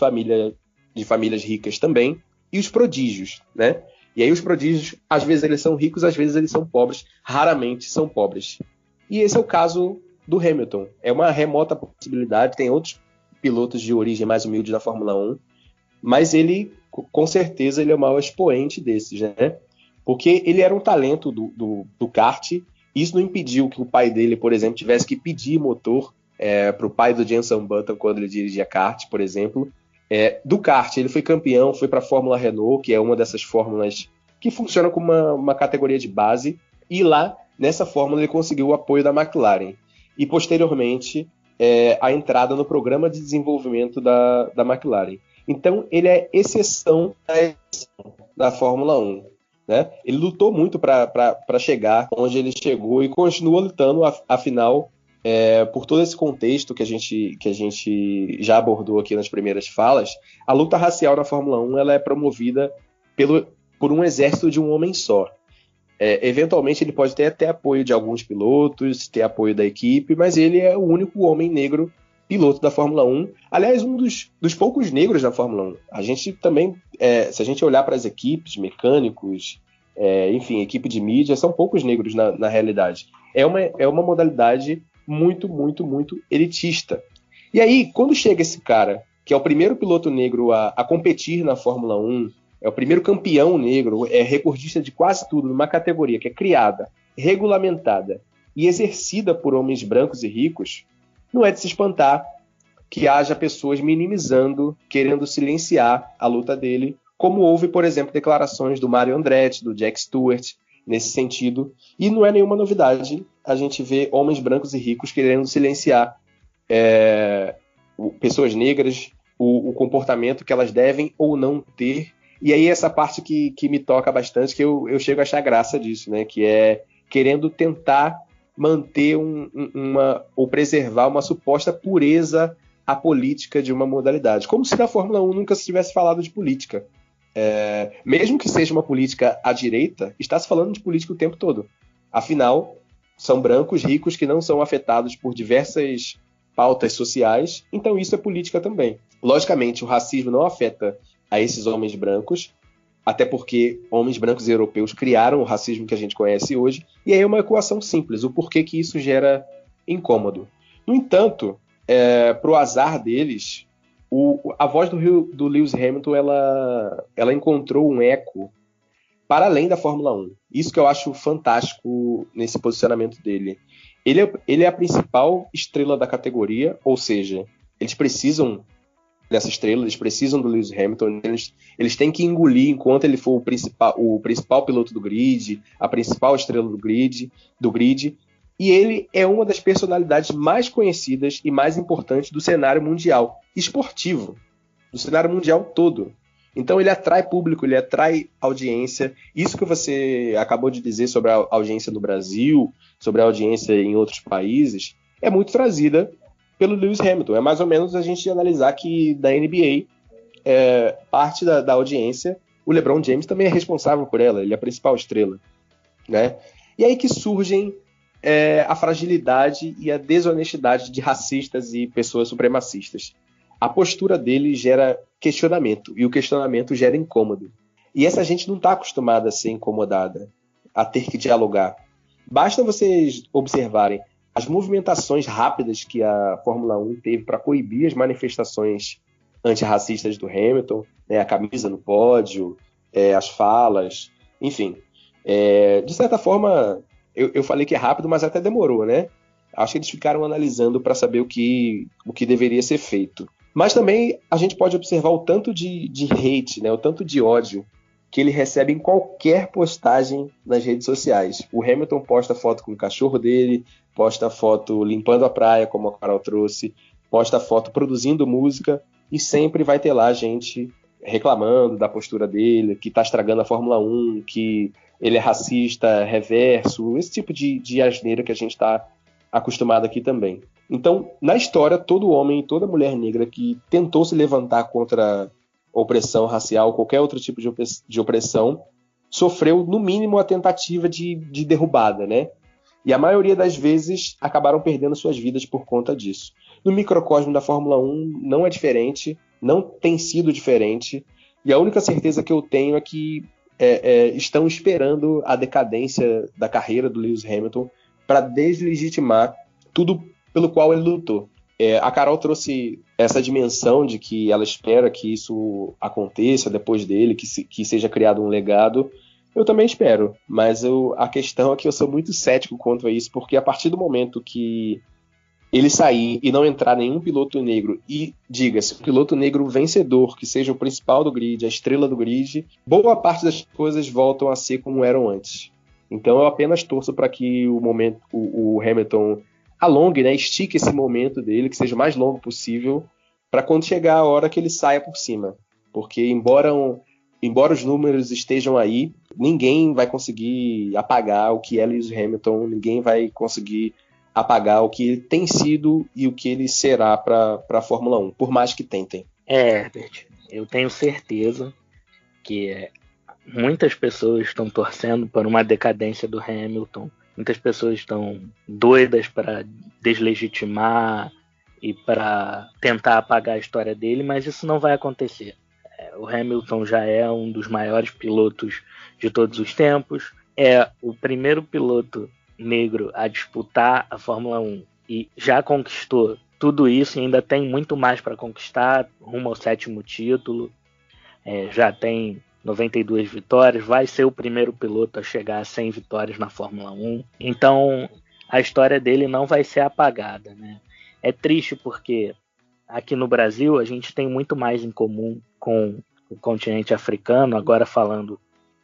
famílias ricas também, e os prodígios, né? E aí os prodígios, às vezes eles são ricos, às vezes eles são pobres, raramente são pobres. E esse é o caso do Hamilton. É uma remota possibilidade, tem outros pilotos de origem mais humilde da Fórmula 1, mas ele, com certeza, ele é o maior expoente desses, né? Porque ele era um talento do kart. Isso não impediu que o pai dele, por exemplo, tivesse que pedir motor para o pai do Jenson Button quando ele dirigia kart, por exemplo. Do kart, ele foi campeão, foi para a Fórmula Renault, que é uma dessas fórmulas que funciona como uma categoria de base, e lá, nessa fórmula, ele conseguiu o apoio da McLaren. E, posteriormente, a entrada no programa de desenvolvimento da McLaren. Então, ele é exceção da Fórmula 1. Né? Ele lutou muito para chegar onde ele chegou e continua lutando, afinal, por todo esse contexto que a gente já abordou aqui nas primeiras falas. A luta racial na Fórmula 1 ela é promovida por um exército de um homem só. Eventualmente ele pode ter até apoio de alguns pilotos, ter apoio da equipe, mas ele é o único homem negro piloto da Fórmula 1. Aliás, um dos poucos negros da Fórmula 1. A gente também, se a gente olhar para as equipes, mecânicos, enfim, equipe de mídia, são poucos negros na realidade. É uma modalidade muito, muito, muito elitista. E aí, quando chega esse cara, que é o primeiro piloto negro a competir na Fórmula 1, é o primeiro campeão negro, é recordista de quase tudo, numa categoria que é criada, regulamentada e exercida por homens brancos e ricos, não é de se espantar que haja pessoas minimizando, querendo silenciar a luta dele, como houve, por exemplo, declarações do Mario Andretti, do Jack Stewart, nesse sentido. E não é nenhuma novidade a gente ver homens brancos e ricos querendo silenciar pessoas negras, o comportamento que elas devem ou não ter. E aí essa parte que me toca bastante, que eu chego a achar graça disso, né? Que é querendo tentar manter ou preservar uma suposta pureza apolítica de uma modalidade. Como se na Fórmula 1 nunca se tivesse falado de política. Mesmo que seja uma política à direita, está se falando de política o tempo todo. Afinal, são brancos ricos que não são afetados por diversas pautas sociais, então isso é política também. Logicamente, o racismo não afeta a esses homens brancos, até porque homens brancos e europeus criaram o racismo que a gente conhece hoje, e aí é uma equação simples, o porquê que isso gera incômodo. No entanto, para o azar deles, a voz do Lewis Hamilton ela encontrou um eco para além da Fórmula 1. Isso que eu acho fantástico nesse posicionamento dele. Ele é a principal estrela da categoria, ou seja, eles precisam dessa estrela, eles precisam do Lewis Hamilton, eles têm que engolir enquanto ele for o principal piloto do grid, a principal estrela do grid, e ele é uma das personalidades mais conhecidas e mais importantes do cenário mundial esportivo, do cenário mundial todo. Então ele atrai público, ele atrai audiência. Isso que você acabou de dizer sobre a audiência no Brasil, sobre a audiência em outros países, é muito trazida pelo Lewis Hamilton. É mais ou menos a gente analisar que da NBA, parte da audiência, o LeBron James também é responsável por ela, ele é a principal estrela, né? E aí que surgem a fragilidade e a desonestidade de racistas e pessoas supremacistas. A postura dele gera questionamento, e o questionamento gera incômodo. E essa gente não está acostumada a ser incomodada, a ter que dialogar. Basta vocês observarem as movimentações rápidas que a Fórmula 1 teve para coibir as manifestações antirracistas do Hamilton, né, a camisa no pódio, as falas, enfim. De certa forma, eu falei que é rápido, mas até demorou, né? Acho que eles ficaram analisando para saber o que deveria ser feito. Mas também a gente pode observar o tanto de hate, né, o tanto de ódio que ele recebe em qualquer postagem nas redes sociais. O Hamilton posta foto com o cachorro dele, posta foto limpando a praia, como a Carol trouxe, posta foto produzindo música, e sempre vai ter lá gente reclamando da postura dele, que está estragando a Fórmula 1, que ele é racista, reverso, esse tipo de asneira que a gente está acostumado aqui também. Então, na história, todo homem e toda mulher negra que tentou se levantar contra opressão racial, qualquer outro tipo de opressão, sofreu, no mínimo, a tentativa de derrubada, né? E a maioria das vezes acabaram perdendo suas vidas por conta disso. No microcosmo da Fórmula 1 não é diferente, não tem sido diferente, e a única certeza que eu tenho é que estão esperando a decadência da carreira do Lewis Hamilton para deslegitimar tudo pelo qual ele lutou. A Carol trouxe essa dimensão de que ela espera que isso aconteça depois dele, que seja criado um legado. Eu também espero, mas a questão é que eu sou muito cético quanto a isso, porque a partir do momento que ele sair e não entrar nenhum piloto negro, e diga-se, um piloto negro vencedor, que seja o principal do grid, a estrela do grid, boa parte das coisas voltam a ser como eram antes. Então eu apenas torço para que o Hamilton alongue, né, estique esse momento dele, que seja o mais longo possível, para quando chegar a hora que ele saia por cima. Porque embora os números estejam aí, ninguém vai conseguir apagar o que é Lewis Hamilton, ninguém vai conseguir apagar o que ele tem sido e o que ele será para a Fórmula 1, por mais que tentem. Herbert, eu tenho certeza que muitas pessoas estão torcendo por uma decadência do Hamilton, muitas pessoas estão doidas para deslegitimar e para tentar apagar a história dele, mas isso não vai acontecer. O Hamilton já é um dos maiores pilotos de todos os tempos, é o primeiro piloto negro a disputar a Fórmula 1 e já conquistou tudo isso e ainda tem muito mais para conquistar, rumo ao 7º título, já tem 92 vitórias, vai ser o primeiro piloto a chegar a 100 vitórias na Fórmula 1, então a história dele não vai ser apagada, né? É triste porque aqui no Brasil a gente tem muito mais em comum com o continente africano, agora falando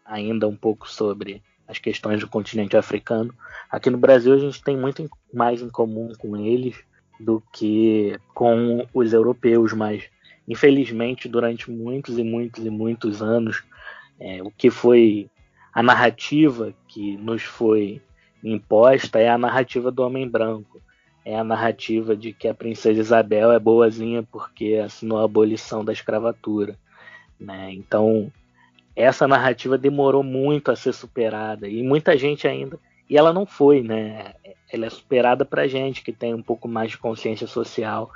ainda um pouco sobre as questões do continente africano. Aqui no Brasil a gente tem muito mais em comum com eles do que com os europeus, mas infelizmente durante muitos e muitos e muitos anos o que foi a narrativa que nos foi imposta é a narrativa do homem branco, é a narrativa de que a princesa Isabel é boazinha porque assinou a abolição da escravatura, né? Então essa narrativa demorou muito a ser superada e muita gente ainda, e ela não foi, né? Ela é superada pra gente que tem um pouco mais de consciência social,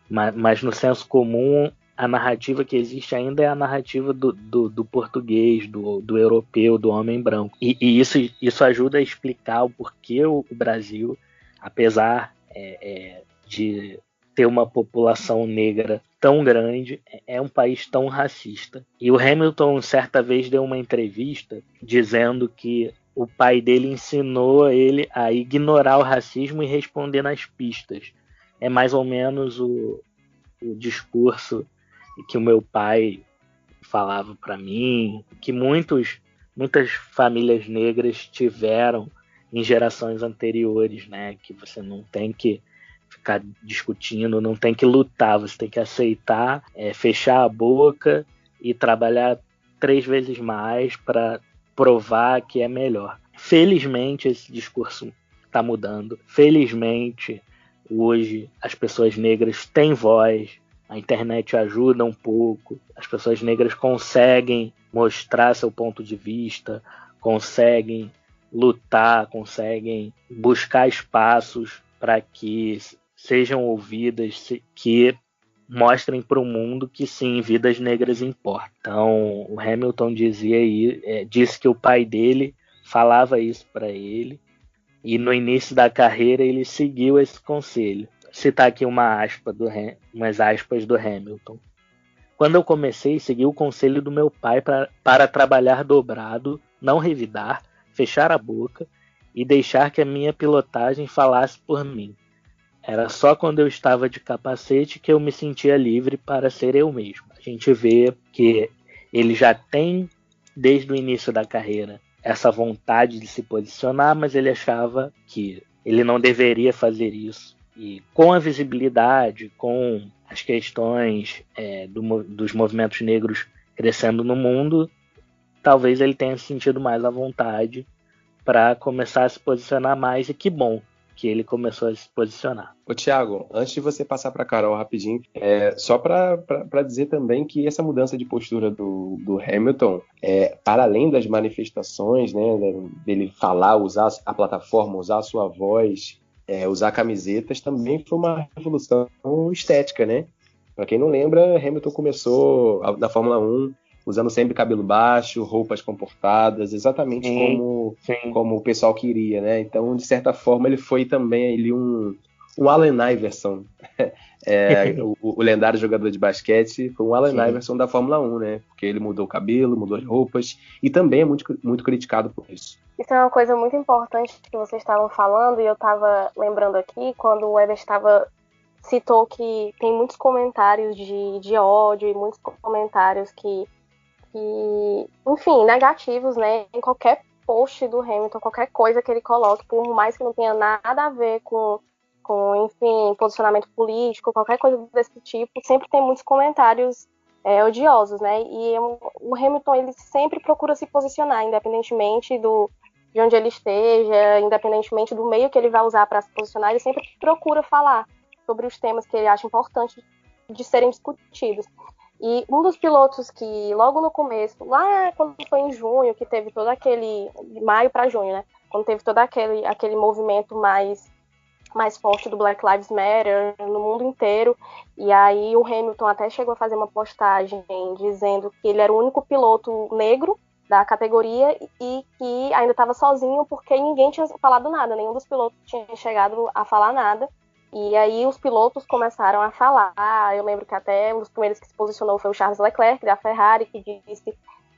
mas no senso comum a narrativa que existe ainda é a narrativa do português, do europeu, do homem branco, e isso ajuda a explicar o porquê o Brasil, apesar de ter uma população negra tão grande, é um país tão racista. E o Hamilton certa vez deu uma entrevista dizendo que o pai dele ensinou ele a ignorar o racismo e responder nas pistas. É mais ou menos o discurso que o meu pai falava para mim, que muitas famílias negras tiveram em gerações anteriores, né? Que você não tem que ficar discutindo, não tem que lutar, você tem que aceitar, fechar a boca e trabalhar 3 vezes mais para provar que é melhor. Felizmente esse discurso está mudando. Felizmente hoje as pessoas negras têm voz, a internet ajuda um pouco, as pessoas negras conseguem mostrar seu ponto de vista, conseguem lutar, conseguem buscar espaços para que sejam ouvidas, que mostrem para o mundo que sim, vidas negras importam. Então, o Hamilton disse que o pai dele falava isso para ele, e no início da carreira ele seguiu esse conselho. Vou citar aqui umas aspas do Hamilton. Quando eu comecei, segui o conselho do meu pai para trabalhar dobrado, não revidar, fechar a boca e deixar que a minha pilotagem falasse por mim. Era só quando eu estava de capacete que eu me sentia livre para ser eu mesmo. A gente vê que ele já tem, desde o início da carreira, essa vontade de se posicionar, mas ele achava que ele não deveria fazer isso. E com a visibilidade, com as questões dos movimentos negros crescendo no mundo, talvez ele tenha sentido mais à vontade para começar a se posicionar mais, e que bom. que ele começou a se posicionar. Ô, Thiago, antes de você passar para a Carol rapidinho, só para dizer também que essa mudança de postura do Hamilton, para além das manifestações, né, dele falar, usar a plataforma, usar a sua voz, usar camisetas, também foi uma revolução estética, né? Para quem não lembra, Hamilton começou na Fórmula 1 usando sempre cabelo baixo, roupas comportadas, exatamente como o pessoal queria, né? Então, de certa forma, ele foi também ali um Allen Iverson. O lendário jogador de basquete foi um Allen Iverson da Fórmula 1, né? Porque ele mudou o cabelo, mudou as roupas, e também é muito, muito criticado por isso. Isso é uma coisa muito importante que vocês estavam falando, e eu estava lembrando aqui, quando o Weber citou que tem muitos comentários de ódio e muitos comentários que, enfim, negativos, né? Em qualquer post do Hamilton, qualquer coisa que ele coloque, por mais que não tenha nada a ver com enfim, posicionamento político, qualquer coisa desse tipo, sempre tem muitos comentários odiosos, né? E o Hamilton, ele sempre procura se posicionar, independentemente de onde ele esteja, independentemente do meio que ele vai usar para se posicionar, ele sempre procura falar sobre os temas que ele acha importantes de serem discutidos. E um dos pilotos que, logo no começo, lá quando foi em junho, que teve todo aquele... de maio para junho, né? Quando teve todo aquele movimento mais forte do Black Lives Matter no mundo inteiro, e aí o Hamilton até chegou a fazer uma postagem dizendo que ele era o único piloto negro da categoria e que ainda estava sozinho porque ninguém tinha falado nada, nenhum dos pilotos tinha chegado a falar nada. E aí os pilotos começaram a falar. Eu lembro que até um dos primeiros que se posicionou foi o Charles Leclerc, da Ferrari, que disse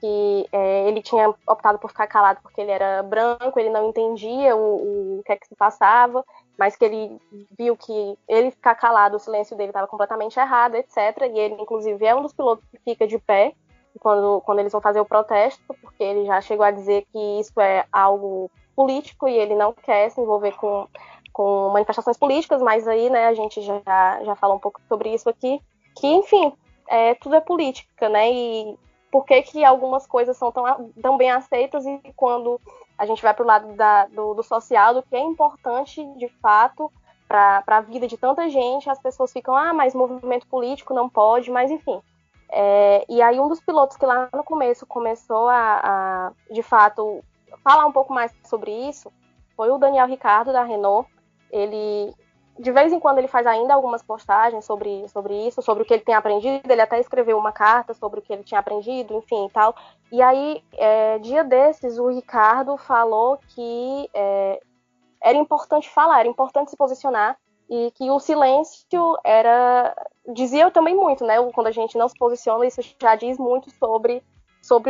que ele tinha optado por ficar calado porque ele era branco, ele não entendia o que é que se passava, mas que ele viu que ele ficar calado, o silêncio dele estava completamente errado, etc. E ele, inclusive, é um dos pilotos que fica de pé quando eles vão fazer o protesto, porque ele já chegou a dizer que isso é algo político e ele não quer se envolver com manifestações políticas, mas aí, né, a gente já falou um pouco sobre isso aqui, que, enfim, tudo é política, né, e por que algumas coisas são tão bem aceitas e quando a gente vai para o lado do social, do que é importante, de fato, para a vida de tanta gente, as pessoas ficam, mas movimento político não pode, mas enfim. E aí um dos pilotos que lá no começo começou a de fato, falar um pouco mais sobre isso, foi o Daniel Ricciardo, da Renault. Ele, de vez em quando, ele faz ainda algumas postagens sobre isso, sobre o que ele tem aprendido. Ele até escreveu uma carta sobre o que ele tinha aprendido, enfim, e tal. E aí, dia desses, o Ricciardo falou que era importante falar, era importante se posicionar, e que o silêncio dizia também muito, né? Quando a gente não se posiciona, isso já diz muito sobre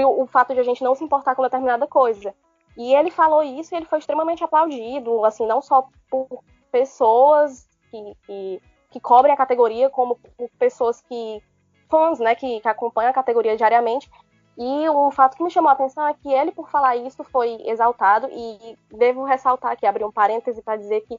o fato de a gente não se importar com determinada coisa. E ele falou isso e ele foi extremamente aplaudido, assim, não só por pessoas que cobrem a categoria, como por pessoas fãs, né, que acompanham a categoria diariamente. E um fato que me chamou a atenção é que ele, por falar isso, foi exaltado, e devo ressaltar aqui, abrir um parêntese para dizer que,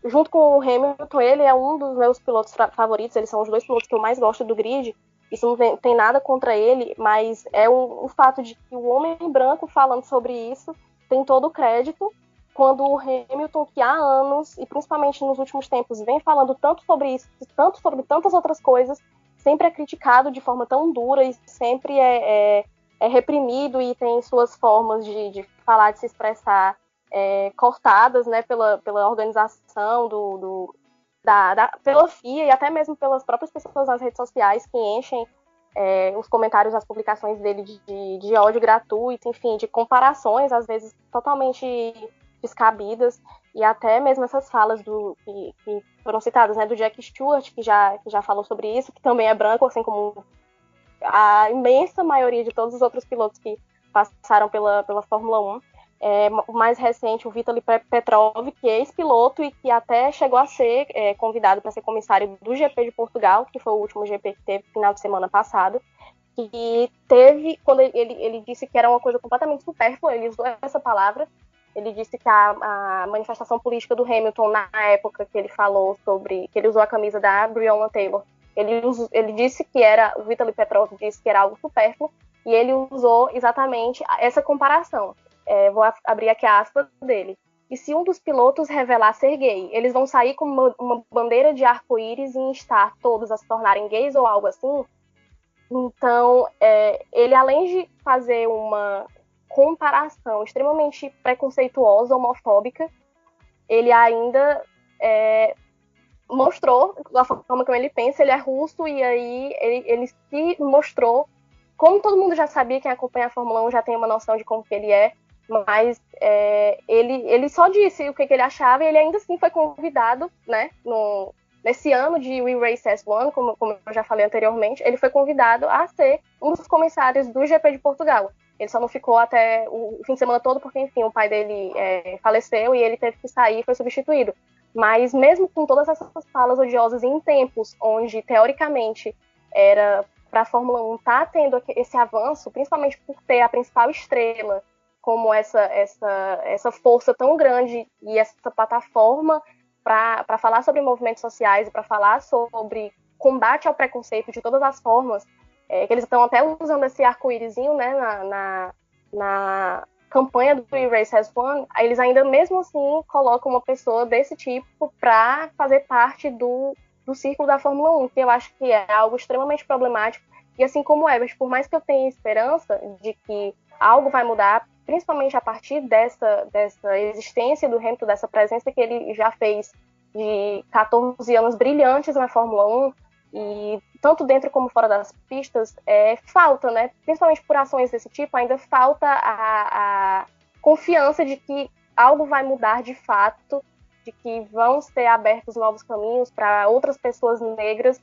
junto com o Hamilton, ele é um dos meus pilotos favoritos, eles são os dois pilotos que eu mais gosto do grid. Isso não tem nada contra ele, mas é um fato de que o homem branco falando sobre isso tem todo o crédito, quando o Hamilton, que há anos, e principalmente nos últimos tempos, vem falando tanto sobre isso, tanto sobre tantas outras coisas, sempre é criticado de forma tão dura e sempre é reprimido e tem suas formas de falar, de se expressar cortadas, né, pela organização pela FIA e até mesmo pelas próprias pessoas nas redes sociais que enchem os comentários, as publicações dele de ódio gratuito, enfim, de comparações, às vezes totalmente descabidas, e até mesmo essas falas que foram citadas, né, do Jack Stewart, que já falou sobre isso, que também é branco, assim como a imensa maioria de todos os outros pilotos que passaram pela Fórmula 1. O mais recente, o Vitaly Petrov, que é ex-piloto e que até chegou a ser convidado para ser comissário do GP de Portugal, que foi o último GP que teve no final de semana passado, e teve, quando ele disse que era uma coisa completamente supérflua, ele usou essa palavra, ele disse que a manifestação política do Hamilton, na época que ele falou sobre, que ele usou a camisa da Breonna Taylor, ele disse que o Vitaly Petrov disse que era algo supérfluo, e ele usou exatamente essa comparação. Vou abrir aqui a aspa dele. e se um dos pilotos revelar ser gay, eles vão sair com uma bandeira de arco-íris e instar todos a se tornarem gays ou algo assim. Então, ele, além de fazer uma comparação extremamente preconceituosa, homofóbica, ele ainda mostrou, da forma como ele pensa, ele é russo, e aí ele se mostrou, como todo mundo já sabia, quem acompanha a Fórmula 1 já tem uma noção de como que ele é, mas ele só disse o que ele achava, e ele ainda assim foi convidado, né, nesse ano de We Race S1, como eu já falei anteriormente, ele foi convidado a ser um dos comissários do GP de Portugal. Ele só não ficou até o fim de semana todo, porque, enfim, o pai dele faleceu e ele teve que sair e foi substituído. Mas mesmo com todas essas falas odiosas em tempos onde, teoricamente, era para a Fórmula 1 estar tendo esse avanço, principalmente por ter a principal estrela como essa força tão grande e essa plataforma para falar sobre movimentos sociais e para falar sobre combate ao preconceito de todas as formas, que eles estão até usando esse arco-írisinho, né, na campanha do We Race S1, eles ainda mesmo assim colocam uma pessoa desse tipo para fazer parte do círculo da Fórmula 1, que eu acho que é algo extremamente problemático. E assim como o Herbert, por mais que eu tenha esperança de que algo vai mudar, principalmente a partir dessa existência do Hamilton, dessa presença que ele já fez de 14 anos brilhantes na Fórmula 1, e tanto dentro como fora das pistas, falta, né? Principalmente por ações desse tipo, ainda falta a confiança de que algo vai mudar de fato, de que vão ser abertos novos caminhos para outras pessoas negras.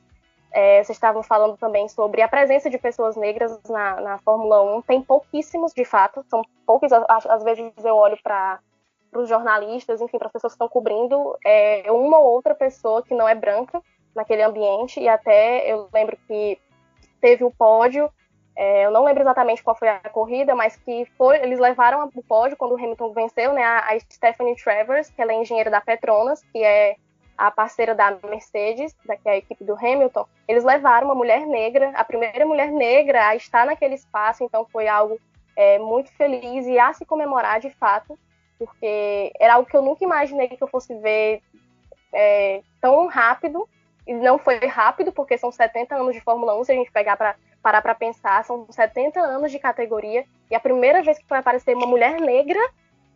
Vocês estavam falando também sobre a presença de pessoas negras na Fórmula 1, tem pouquíssimos de fato, são poucos, às vezes eu olho para os jornalistas, enfim, para as pessoas que estão cobrindo, uma ou outra pessoa que não é branca naquele ambiente, e até eu lembro que teve o pódio, eu não lembro exatamente qual foi a corrida, mas que eles levaram o pódio quando o Hamilton venceu, né, a Stephanie Travers, que ela é engenheira da Petronas, que é a parceira da Mercedes, que é a equipe do Hamilton. Eles levaram uma mulher negra, a primeira mulher negra a estar naquele espaço, então foi algo muito feliz e a se comemorar de fato, porque era algo que eu nunca imaginei que eu fosse ver tão rápido. E não foi rápido, porque são 70 anos de Fórmula 1, se a gente parar para pensar, são 70 anos de categoria, e a primeira vez que foi aparecer uma mulher negra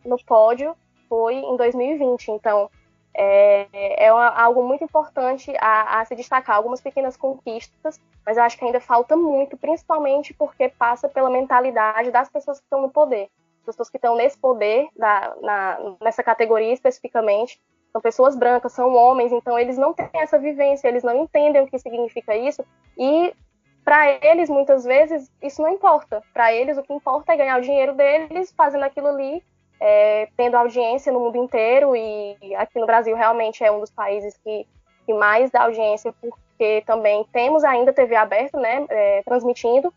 no pódio foi em 2020, então algo muito importante a se destacar, algumas pequenas conquistas, mas eu acho que ainda falta muito, principalmente porque passa pela mentalidade das pessoas que estão no poder, as pessoas que estão nesse poder, nessa categoria especificamente, são pessoas brancas, são homens, então eles não têm essa vivência, eles não entendem o que significa isso, e para eles, muitas vezes, isso não importa. Para eles, o que importa é ganhar o dinheiro deles, fazendo aquilo ali, tendo audiência no mundo inteiro, e aqui no Brasil realmente é um dos países que mais dá audiência, porque também temos ainda TV aberta, né, transmitindo.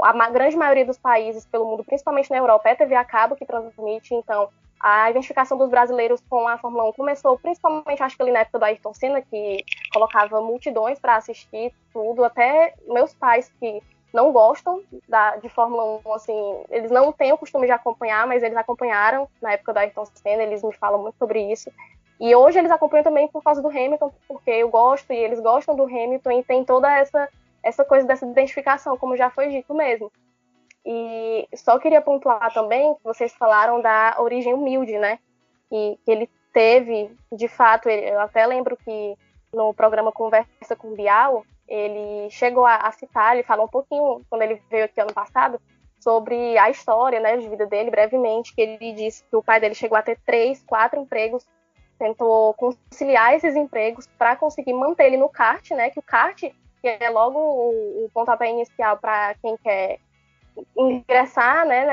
A grande maioria dos países pelo mundo, principalmente na Europa, é TV a cabo que transmite, então a identificação dos brasileiros com a Fórmula 1 começou principalmente, acho que ali na época do Ayrton Senna, que colocava multidões para assistir tudo, até meus pais que não gostam de Fórmula 1, assim, eles não têm o costume de acompanhar, mas eles acompanharam na época do Ayrton Senna, eles me falam muito sobre isso, e hoje eles acompanham também por causa do Hamilton, porque eu gosto e eles gostam do Hamilton, e tem toda essa coisa dessa identificação, como já foi dito mesmo. E só queria pontuar também que vocês falaram da origem humilde, né? Que ele teve, de fato, eu até lembro que no programa Conversa com o Bial, ele chegou a citar, ele falou um pouquinho, quando ele veio aqui ano passado, sobre a história, né, de vida dele, brevemente, que ele disse que o pai dele chegou a ter 3, 4 empregos, tentou conciliar esses empregos para conseguir manter ele no kart, né? Que o kart, que é logo o pontapé inicial para quem quer ingressar, né,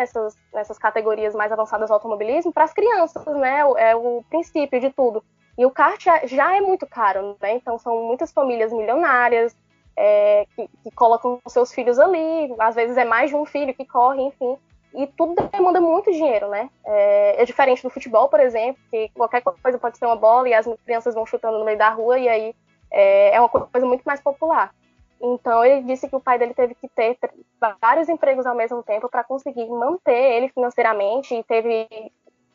nessas categorias mais avançadas do automobilismo, para as crianças, né, é o princípio de tudo. E o kart já é muito caro, né, então são muitas famílias milionárias que colocam seus filhos ali, às vezes é mais de um filho que corre, enfim, e tudo demanda muito dinheiro, né, é diferente do futebol, por exemplo, que qualquer coisa pode ser uma bola e as crianças vão chutando no meio da rua, e aí é uma coisa muito mais popular. Então, ele disse que o pai dele teve que ter vários empregos ao mesmo tempo para conseguir manter ele financeiramente, e teve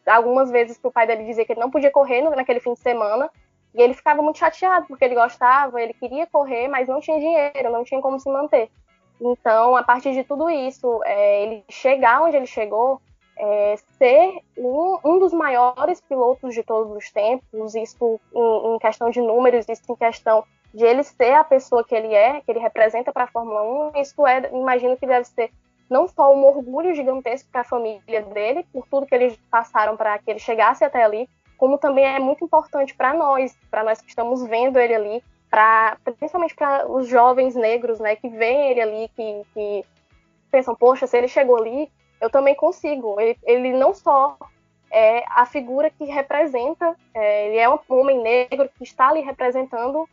algumas vezes pro pai dele dizer que ele não podia correr naquele fim de semana, e ele ficava muito chateado, porque ele gostava, ele queria correr, mas não tinha dinheiro, não tinha como se manter. Então, a partir de tudo isso, ele chegar onde ele chegou, ser um dos maiores pilotos de todos os tempos, isso em questão de números, isso em questão de ele ser a pessoa que ele é, que ele representa para a Fórmula 1, isso imagino que deve ser não só um orgulho gigantesco para a família dele, por tudo que eles passaram para que ele chegasse até ali, como também é muito importante para nós que estamos vendo ele ali, principalmente para os jovens negros, né, que veem ele ali, que pensam, poxa, se ele chegou ali, eu também consigo. Ele não só é a figura que representa, ele é um homem negro que está ali representando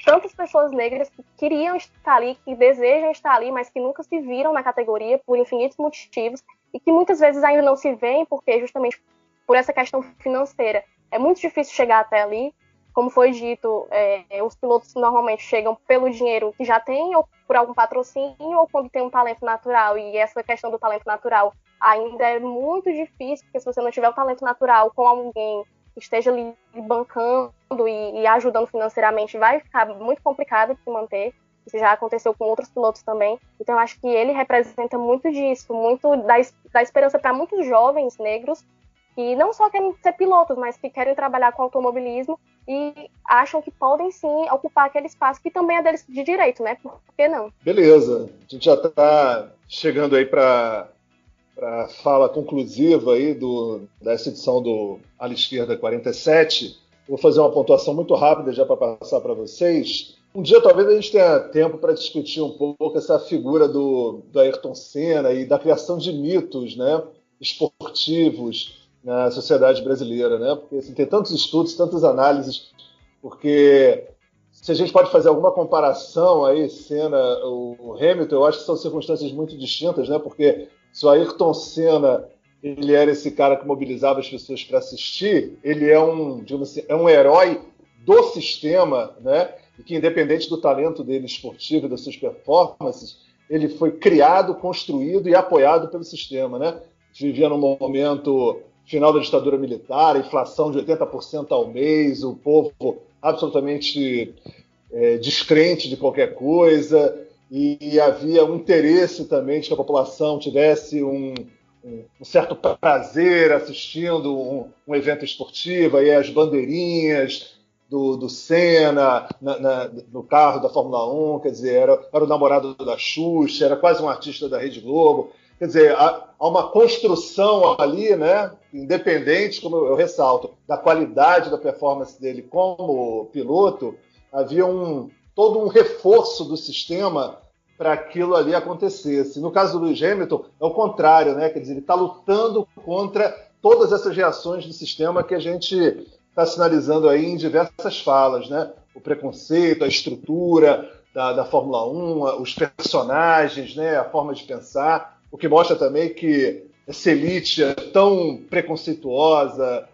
tantas pessoas negras que queriam estar ali, que desejam estar ali, mas que nunca se viram na categoria por infinitos motivos e que muitas vezes ainda não se veem, porque justamente por essa questão financeira é muito difícil chegar até ali. Como foi dito, os pilotos normalmente chegam pelo dinheiro que já tem, ou por algum patrocínio, ou quando tem um talento natural. E essa questão do talento natural ainda é muito difícil, porque se você não tiver o talento natural com alguém que esteja ali bancando e ajudando financeiramente, vai ficar muito complicado de se manter. Isso já aconteceu com outros pilotos também. Então, eu acho que ele representa muito disso, muito da esperança para muitos jovens negros que não só querem ser pilotos, mas que querem trabalhar com automobilismo e acham que podem sim ocupar aquele espaço que também é deles de direito, né? Por que não? Beleza, a gente já está chegando aí para a fala conclusiva aí dessa edição do Ala Esquerda 47. Vou fazer uma pontuação muito rápida já para passar para vocês. Um dia talvez a gente tenha tempo para discutir um pouco essa figura do Ayrton Senna e da criação de mitos, né, esportivos na sociedade brasileira, né? Porque assim, tem tantos estudos, tantas análises, porque se a gente pode fazer alguma comparação aí, Senna, o Hamilton, eu acho que são circunstâncias muito distintas, né? Porque se o Ayrton Senna ele era esse cara que mobilizava as pessoas para assistir, ele é digamos assim, é um herói do sistema, né? E que independente do talento dele esportivo e das suas performances, ele foi criado, construído e apoiado pelo sistema, né? A gente vivia num momento final da ditadura militar, inflação de 80% ao mês, o povo absolutamente descrente de qualquer coisa, e havia um interesse também de que a população tivesse um certo prazer assistindo um evento esportivo, aí as bandeirinhas do Senna no carro da Fórmula 1, quer dizer, era o namorado da Xuxa, era quase um artista da Rede Globo. Quer dizer, há uma construção ali, né, independente, como eu ressalto, da qualidade da performance dele como piloto, havia todo um reforço do sistema para aquilo ali acontecesse. No caso do Lewis Hamilton, é o contrário, né? Quer dizer, ele está lutando contra todas essas reações do sistema que a gente está sinalizando aí em diversas falas, né? O preconceito, a estrutura da Fórmula 1, os personagens, né? A forma de pensar. O que mostra também que essa elite é tão preconceituosa,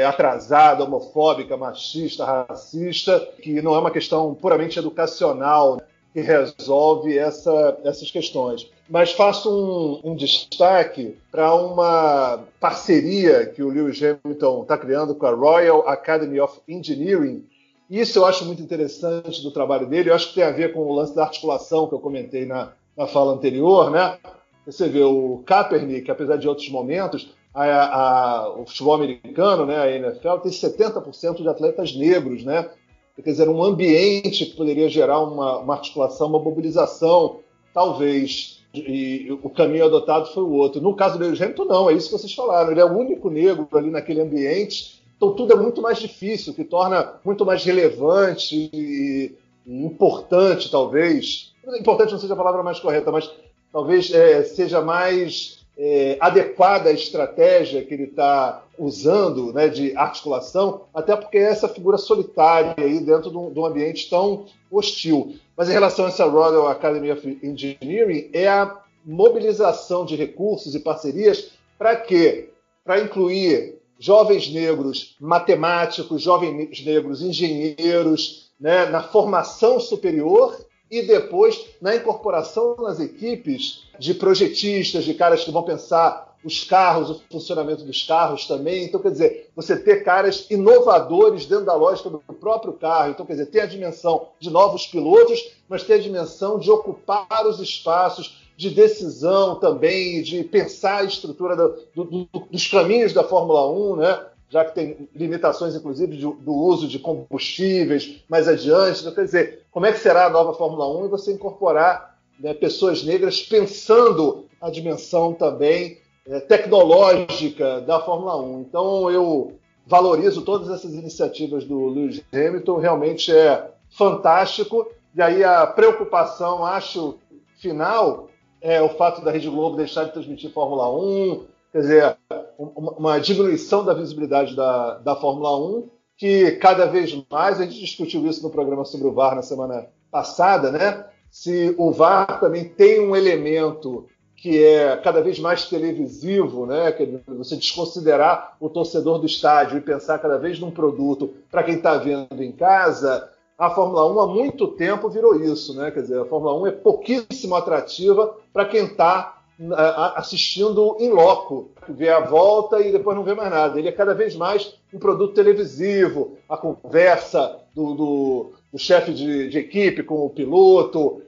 atrasada, homofóbica, machista, racista, que não é uma questão puramente educacional que resolve essas questões. Mas faço um destaque para uma parceria que o Lewis Hamilton está criando com a Royal Academy of Engineering. Isso eu acho muito interessante do trabalho dele. Eu acho que tem a ver com o lance da articulação que eu comentei na fala anterior, né? Você vê o Kaepernick, apesar de outros momentos, o futebol americano, né, a NFL, tem 70% de atletas negros, né? Quer dizer, um ambiente que poderia gerar uma articulação, uma mobilização, talvez, e o caminho adotado foi o outro. No caso do Lewis Hamilton, não, é isso que vocês falaram, ele é o único negro ali naquele ambiente, então tudo é muito mais difícil, o que torna muito mais relevante e importante, talvez, importante não seja a palavra mais correta, mas talvez seja mais adequada a estratégia que ele está usando, né, de articulação, até porque é essa figura solitária aí dentro de um ambiente tão hostil. Mas em relação a essa Royal Academy of Engineering, é a mobilização de recursos e parcerias para quê? Para incluir jovens negros matemáticos, jovens negros engenheiros, né, na formação superior e depois na incorporação nas equipes de projetistas, de caras que vão pensar os carros, o funcionamento dos carros também. Então, quer dizer, você ter caras inovadores dentro da lógica do próprio carro. Então, quer dizer, tem a dimensão de novos pilotos, mas tem a dimensão de ocupar os espaços de decisão também, de pensar a estrutura dos caminhos da Fórmula 1, né? Já que tem limitações, inclusive, do uso de combustíveis mais adiante. Então, quer dizer, como é que será a nova Fórmula 1 e você incorporar, né, pessoas negras pensando a dimensão também tecnológica da Fórmula 1. Então, eu valorizo todas essas iniciativas do Lewis Hamilton, realmente é fantástico. E aí a preocupação, acho, final é o fato da Rede Globo deixar de transmitir Fórmula 1, quer dizer, uma diminuição da visibilidade da Fórmula 1, que cada vez mais, a gente discutiu isso no programa sobre o VAR na semana passada, né? Se o VAR também tem um elemento que é cada vez mais televisivo, né? Que é você desconsiderar o torcedor do estádio e pensar cada vez num produto para quem está vendo em casa, a Fórmula 1 há muito tempo virou isso, né? Quer dizer, a Fórmula 1 é pouquíssimo atrativa para quem está assistindo em loco, vê a volta e depois não vê mais nada. Ele é cada vez mais um produto televisivo, a conversa do chefe de equipe com o piloto,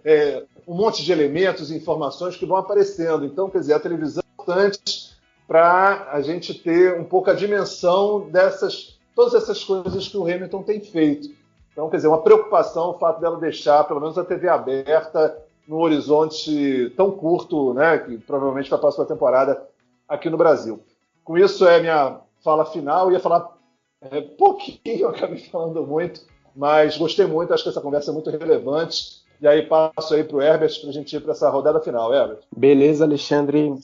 um monte de elementos e informações que vão aparecendo. Então, quer dizer, a televisão é importante para a gente ter um pouco a dimensão todas essas coisas que o Hamilton tem feito. Então, quer dizer, uma preocupação o fato dela deixar, pelo menos, a TV aberta no horizonte tão curto, né, que provavelmente para a próxima temporada aqui no Brasil. Com isso é minha fala final. Eu ia falar pouquinho, eu acabei falando muito, mas gostei muito, acho que essa conversa é muito relevante. E aí passo aí para o Herbert para a gente ir para essa rodada final. Herbert. Beleza, Alexandre.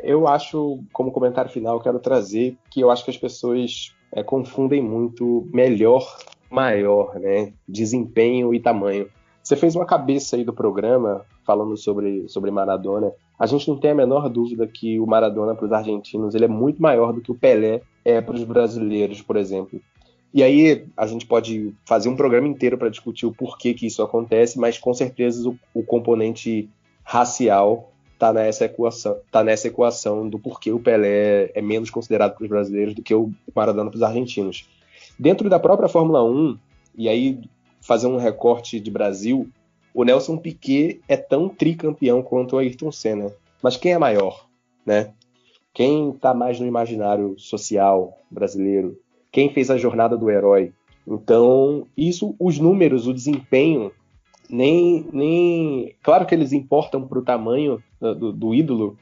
Eu acho, como comentário final, quero trazer que eu acho que as pessoas confundem muito melhor, maior, né? Desempenho e tamanho. Você fez uma cabeça aí do programa falando sobre Maradona. A gente não tem a menor dúvida que o Maradona para os argentinos ele é muito maior do que o Pelé é para os brasileiros, por exemplo. E aí a gente pode fazer um programa inteiro para discutir o porquê que isso acontece, mas com certeza o componente racial está nessa equação do porquê o Pelé é menos considerado para os brasileiros do que o Maradona para os argentinos. Dentro da própria Fórmula 1, e aí fazer um recorte de Brasil, o Nelson Piquet é tão tricampeão quanto o Ayrton Senna. Mas quem é maior, né? Quem está mais no imaginário social brasileiro? Quem fez a jornada do herói? Então, isso, os números, o desempenho, nem claro que eles importam para o tamanho do ídolo,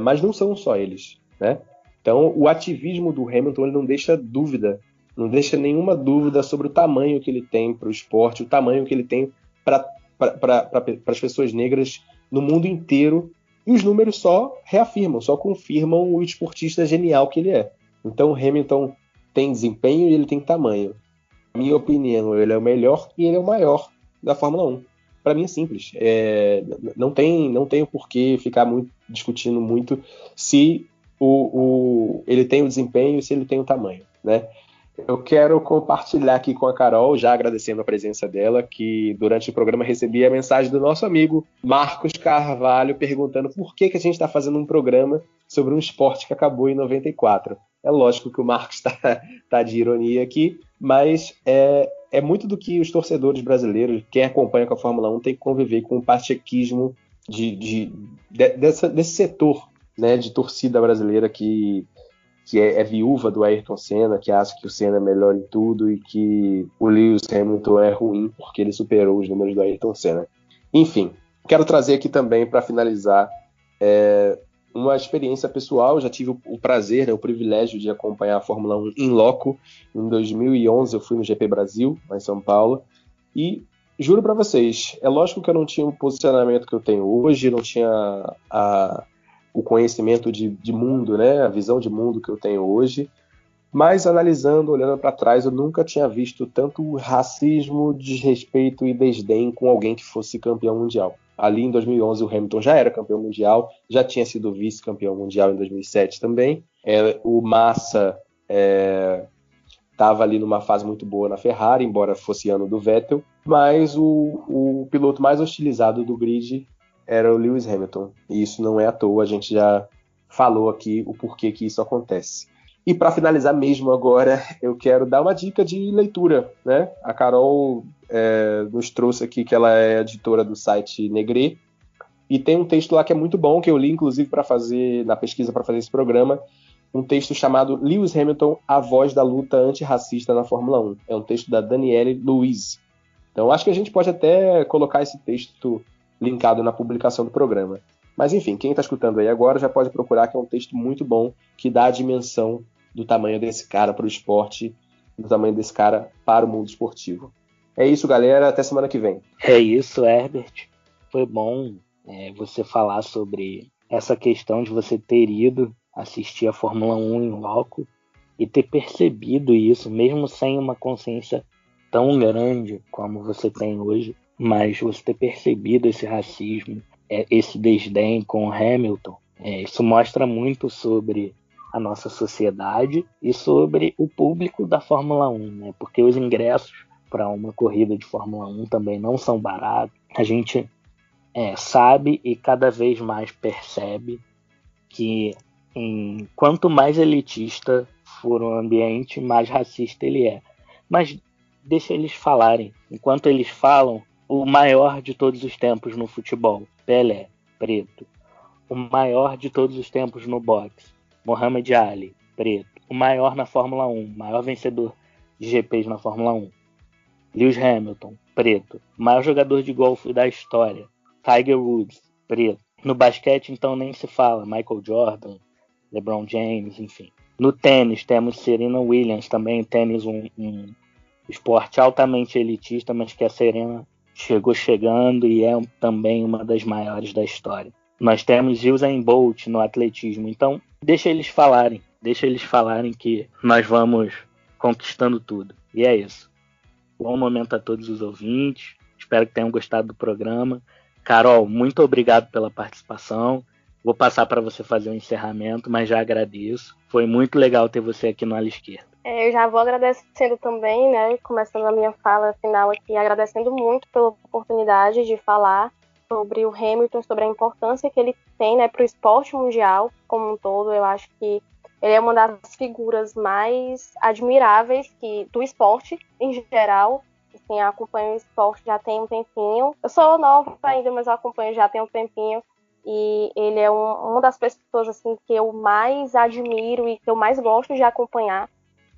mas não são só eles, né? Então, o ativismo do Hamilton ele não deixa dúvida, não deixa nenhuma dúvida sobre o tamanho que ele tem para o esporte, o tamanho que ele tem para as pessoas negras no mundo inteiro. E os números só reafirmam, só confirmam o esportista genial que ele é. Então, o Hamilton tem desempenho e ele tem tamanho. Na minha opinião, ele é o melhor e ele é o maior da Fórmula 1. Para mim é simples. Não tem por que ficar discutindo muito se ele tem o desempenho e se ele tem o tamanho, né? Eu quero compartilhar aqui com a Carol, já agradecendo a presença dela, que durante o programa recebi a mensagem do nosso amigo Marcos Carvalho perguntando por que a gente está fazendo um programa sobre um esporte que acabou em 94. É lógico que o Marcos tá de ironia aqui, mas é muito do que os torcedores brasileiros, quem acompanha com a Fórmula 1, tem que conviver com o pachequismo desse setor, né, de torcida brasileira que é viúva do Ayrton Senna, que acha que o Senna é melhor em tudo e que o Lewis Hamilton é ruim porque ele superou os números do Ayrton Senna. Enfim, quero trazer aqui também, para finalizar, uma experiência pessoal. Já tive o prazer, né, o privilégio de acompanhar a Fórmula 1 in loco. Em 2011 eu fui no GP Brasil, lá em São Paulo, e juro para vocês, é lógico que eu não tinha o posicionamento que eu tenho hoje, não tinha o conhecimento de mundo, né, a visão de mundo que eu tenho hoje, mas analisando, olhando para trás, eu nunca tinha visto tanto racismo, desrespeito e desdém com alguém que fosse campeão mundial. Ali em 2011 o Hamilton já era campeão mundial, já tinha sido vice-campeão mundial em 2007 também. O Massa estava ali numa fase muito boa na Ferrari, embora fosse ano do Vettel, mas o piloto mais hostilizado do grid era o Lewis Hamilton. E isso não é à toa, a gente já falou aqui o porquê que isso acontece. E para finalizar mesmo agora, eu quero dar uma dica de leitura, né? A Carol nos trouxe aqui que ela é editora do site Negrê, e tem um texto lá que é muito bom, que eu li inclusive na pesquisa para fazer esse programa, um texto chamado Lewis Hamilton, a voz da luta antirracista na Fórmula 1. É um texto da Danielle Louise. Então acho que a gente pode até colocar esse texto linkado na publicação do programa. Mas enfim, quem está escutando aí agora já pode procurar, que é um texto muito bom, que dá a dimensão do tamanho desse cara para o esporte, do tamanho desse cara para o mundo esportivo. É isso, galera. Até semana que vem. É isso, Herbert. Foi bom você falar sobre essa questão de você ter ido assistir a Fórmula 1 em loco e ter percebido isso, mesmo sem uma consciência tão grande como você tem hoje, mas você ter percebido esse racismo, esse desdém com o Hamilton, isso mostra muito sobre a nossa sociedade e sobre o público da Fórmula 1, né? Porque os ingressos para uma corrida de Fórmula 1 também não são baratos. A gente sabe e cada vez mais percebe que quanto mais elitista for o ambiente, mais racista ele é. Mas deixa eles falarem. Enquanto eles falam, o maior de todos os tempos no futebol, Pelé, preto. O maior de todos os tempos no boxe, Muhammad Ali, preto. O maior na Fórmula 1, maior vencedor de GPs na Fórmula 1, Lewis Hamilton, preto. O maior jogador de golfe da história, Tiger Woods, preto. No basquete, então, nem se fala, Michael Jordan, LeBron James, enfim. No tênis, temos Serena Williams, também tênis um esporte altamente elitista, mas que a Serena chegou chegando e é também uma das maiores da história. Nós temos Usain Bolt no atletismo, então deixa eles falarem que nós vamos conquistando tudo. E é isso. Bom momento a todos os ouvintes, espero que tenham gostado do programa. Carol, muito obrigado pela participação. Vou passar para você fazer o encerramento, mas já agradeço. Foi muito legal ter você aqui no Ala Esquerda. Eu já vou agradecendo também, né, começando a minha fala final aqui, agradecendo muito pela oportunidade de falar sobre o Hamilton, sobre a importância que ele tem, né, para o esporte mundial como um todo. Eu acho que ele é uma das figuras mais admiráveis do esporte em geral. Assim, eu acompanho o esporte já tem um tempinho. Eu sou nova ainda, mas eu acompanho já tem um tempinho. E ele é uma das pessoas assim, que eu mais admiro e que eu mais gosto de acompanhar.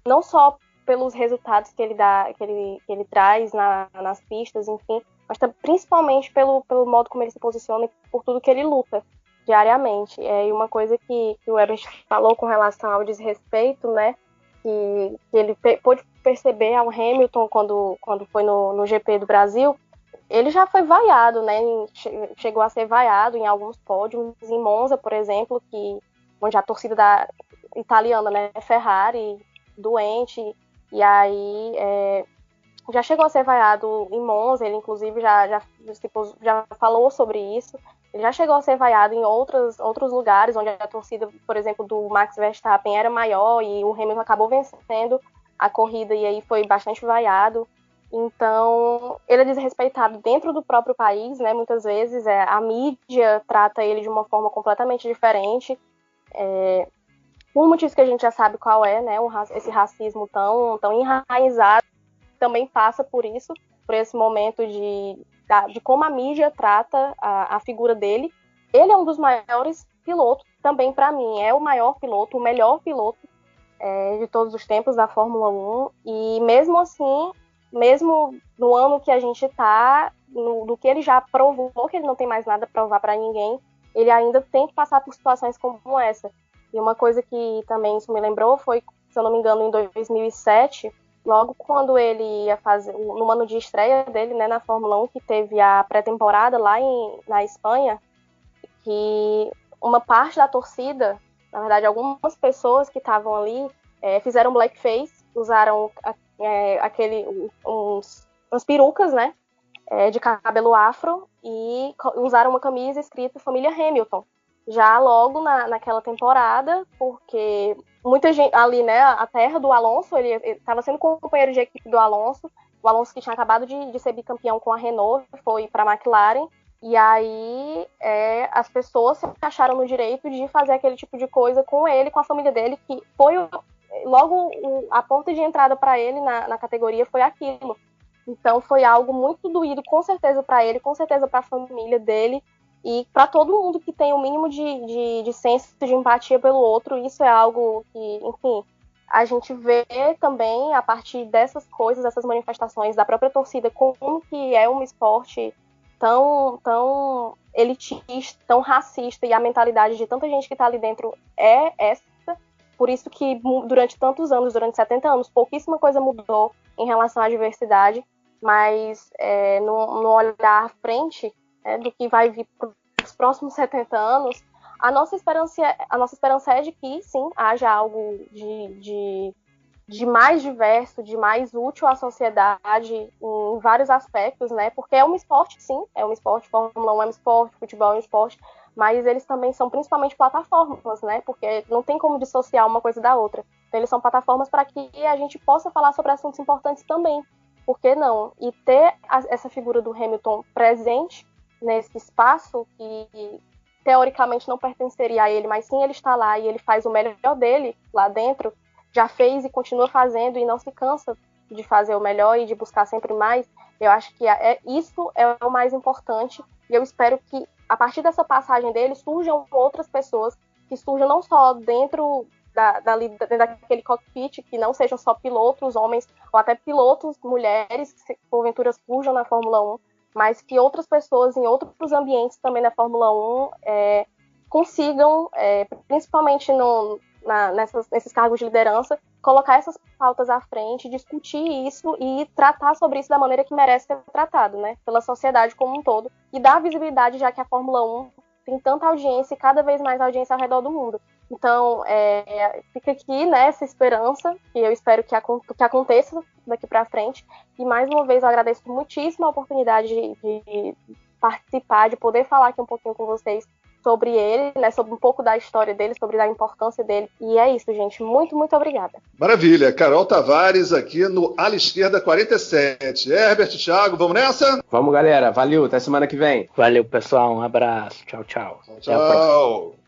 Não só pelos resultados que ele dá, que ele traz nas pistas, enfim, mas principalmente pelo modo como ele se posiciona e por tudo que ele luta diariamente. E uma coisa que o Herbert falou com relação ao desrespeito, né, que ele pôde perceber ao Hamilton quando foi no GP do Brasil, ele já foi vaiado, né, chegou a ser vaiado em alguns pódios, em Monza, por exemplo, onde a torcida italiana, né, Ferrari, doente, e aí já chegou a ser vaiado em Monza. Ele inclusive já falou sobre isso. Ele já chegou a ser vaiado em outros lugares, onde a torcida, por exemplo, do Max Verstappen era maior e o Hamilton acabou vencendo a corrida e aí foi bastante vaiado. Então, ele é desrespeitado dentro do próprio país, né? Muitas vezes a mídia trata ele de uma forma completamente diferente. Por motivos que a gente já sabe qual é, né? Esse racismo tão enraizado também passa por isso, por esse momento de como a mídia trata a figura dele. Ele é um dos maiores pilotos, também para mim, é o maior piloto, o melhor piloto de todos os tempos da Fórmula 1. E mesmo assim, mesmo no ano que a gente está, do que ele já provou, que ele não tem mais nada para provar para ninguém, ele ainda tem que passar por situações como essa. E uma coisa que também isso me lembrou foi, se eu não me engano, em 2007, logo quando ele ia fazer, no ano de estreia dele, né, na Fórmula 1, que teve a pré-temporada lá na Espanha, que uma parte da torcida, na verdade algumas pessoas que estavam ali, fizeram blackface, usaram umas perucas, né, de cabelo afro, e usaram uma camisa escrita Família Hamilton. Já logo naquela temporada, porque muita gente ali, né, a terra do Alonso, ele estava sendo companheiro de equipe do Alonso, o Alonso que tinha acabado de ser bicampeão com a Renault, foi para a McLaren, E aí as pessoas se acharam no direito de fazer aquele tipo de coisa com ele, com a família dele, que foi logo a ponta de entrada para ele na categoria foi aquilo. Então foi algo muito doído, com certeza para ele, com certeza para a família dele e para todo mundo que tem o mínimo de senso de empatia pelo outro. Isso é algo que, enfim, a gente vê também a partir dessas coisas, dessas manifestações da própria torcida, como que é um esporte tão elitista, tão racista, e a mentalidade de tanta gente que está ali dentro é essa. Por isso que durante tantos anos, durante 70 anos, pouquíssima coisa mudou em relação à diversidade, mas no olhar à frente do que vai vir para os próximos 70 anos, a nossa esperança é de que, sim, haja algo de mais diverso, de mais útil à sociedade em vários aspectos, né? Porque é um esporte, sim, é um esporte, Fórmula 1 é um esporte, futebol é um esporte, mas eles também são principalmente plataformas, né? Porque não tem como dissociar uma coisa da outra. Então eles são plataformas para que a gente possa falar sobre assuntos importantes também. Por que não? E ter essa figura do Hamilton presente nesse espaço que teoricamente não pertenceria a ele, mas sim ele está lá e ele faz o melhor dele lá dentro, já fez e continua fazendo e não se cansa de fazer o melhor e de buscar sempre mais. Eu acho que isso é o mais importante, e eu espero que a partir dessa passagem dele surjam outras pessoas, que surjam não só dentro daquele cockpit, que não sejam só pilotos homens ou até pilotos mulheres que porventura surjam na Fórmula 1, mas que outras pessoas em outros ambientes também na Fórmula 1 consigam, principalmente nesses cargos de liderança, colocar essas pautas à frente, discutir isso e tratar sobre isso da maneira que merece ser tratado, né? Pela sociedade como um todo, e dar visibilidade, já que a Fórmula 1 tem tanta audiência e cada vez mais audiência ao redor do mundo. Então, fica aqui, né, essa esperança, que eu espero que aconteça daqui para frente. E mais uma vez eu agradeço muitíssimo a oportunidade de participar, de poder falar aqui um pouquinho com vocês sobre ele, né, sobre um pouco da história dele, sobre a importância dele. E é isso, gente. Muito, muito obrigada. Maravilha. Carol Tavares aqui no Ala Esquerda 47. Herbert, Thiago, vamos nessa? Vamos, galera. Valeu. Até semana que vem. Valeu, pessoal. Um abraço. Tchau, tchau. Tchau.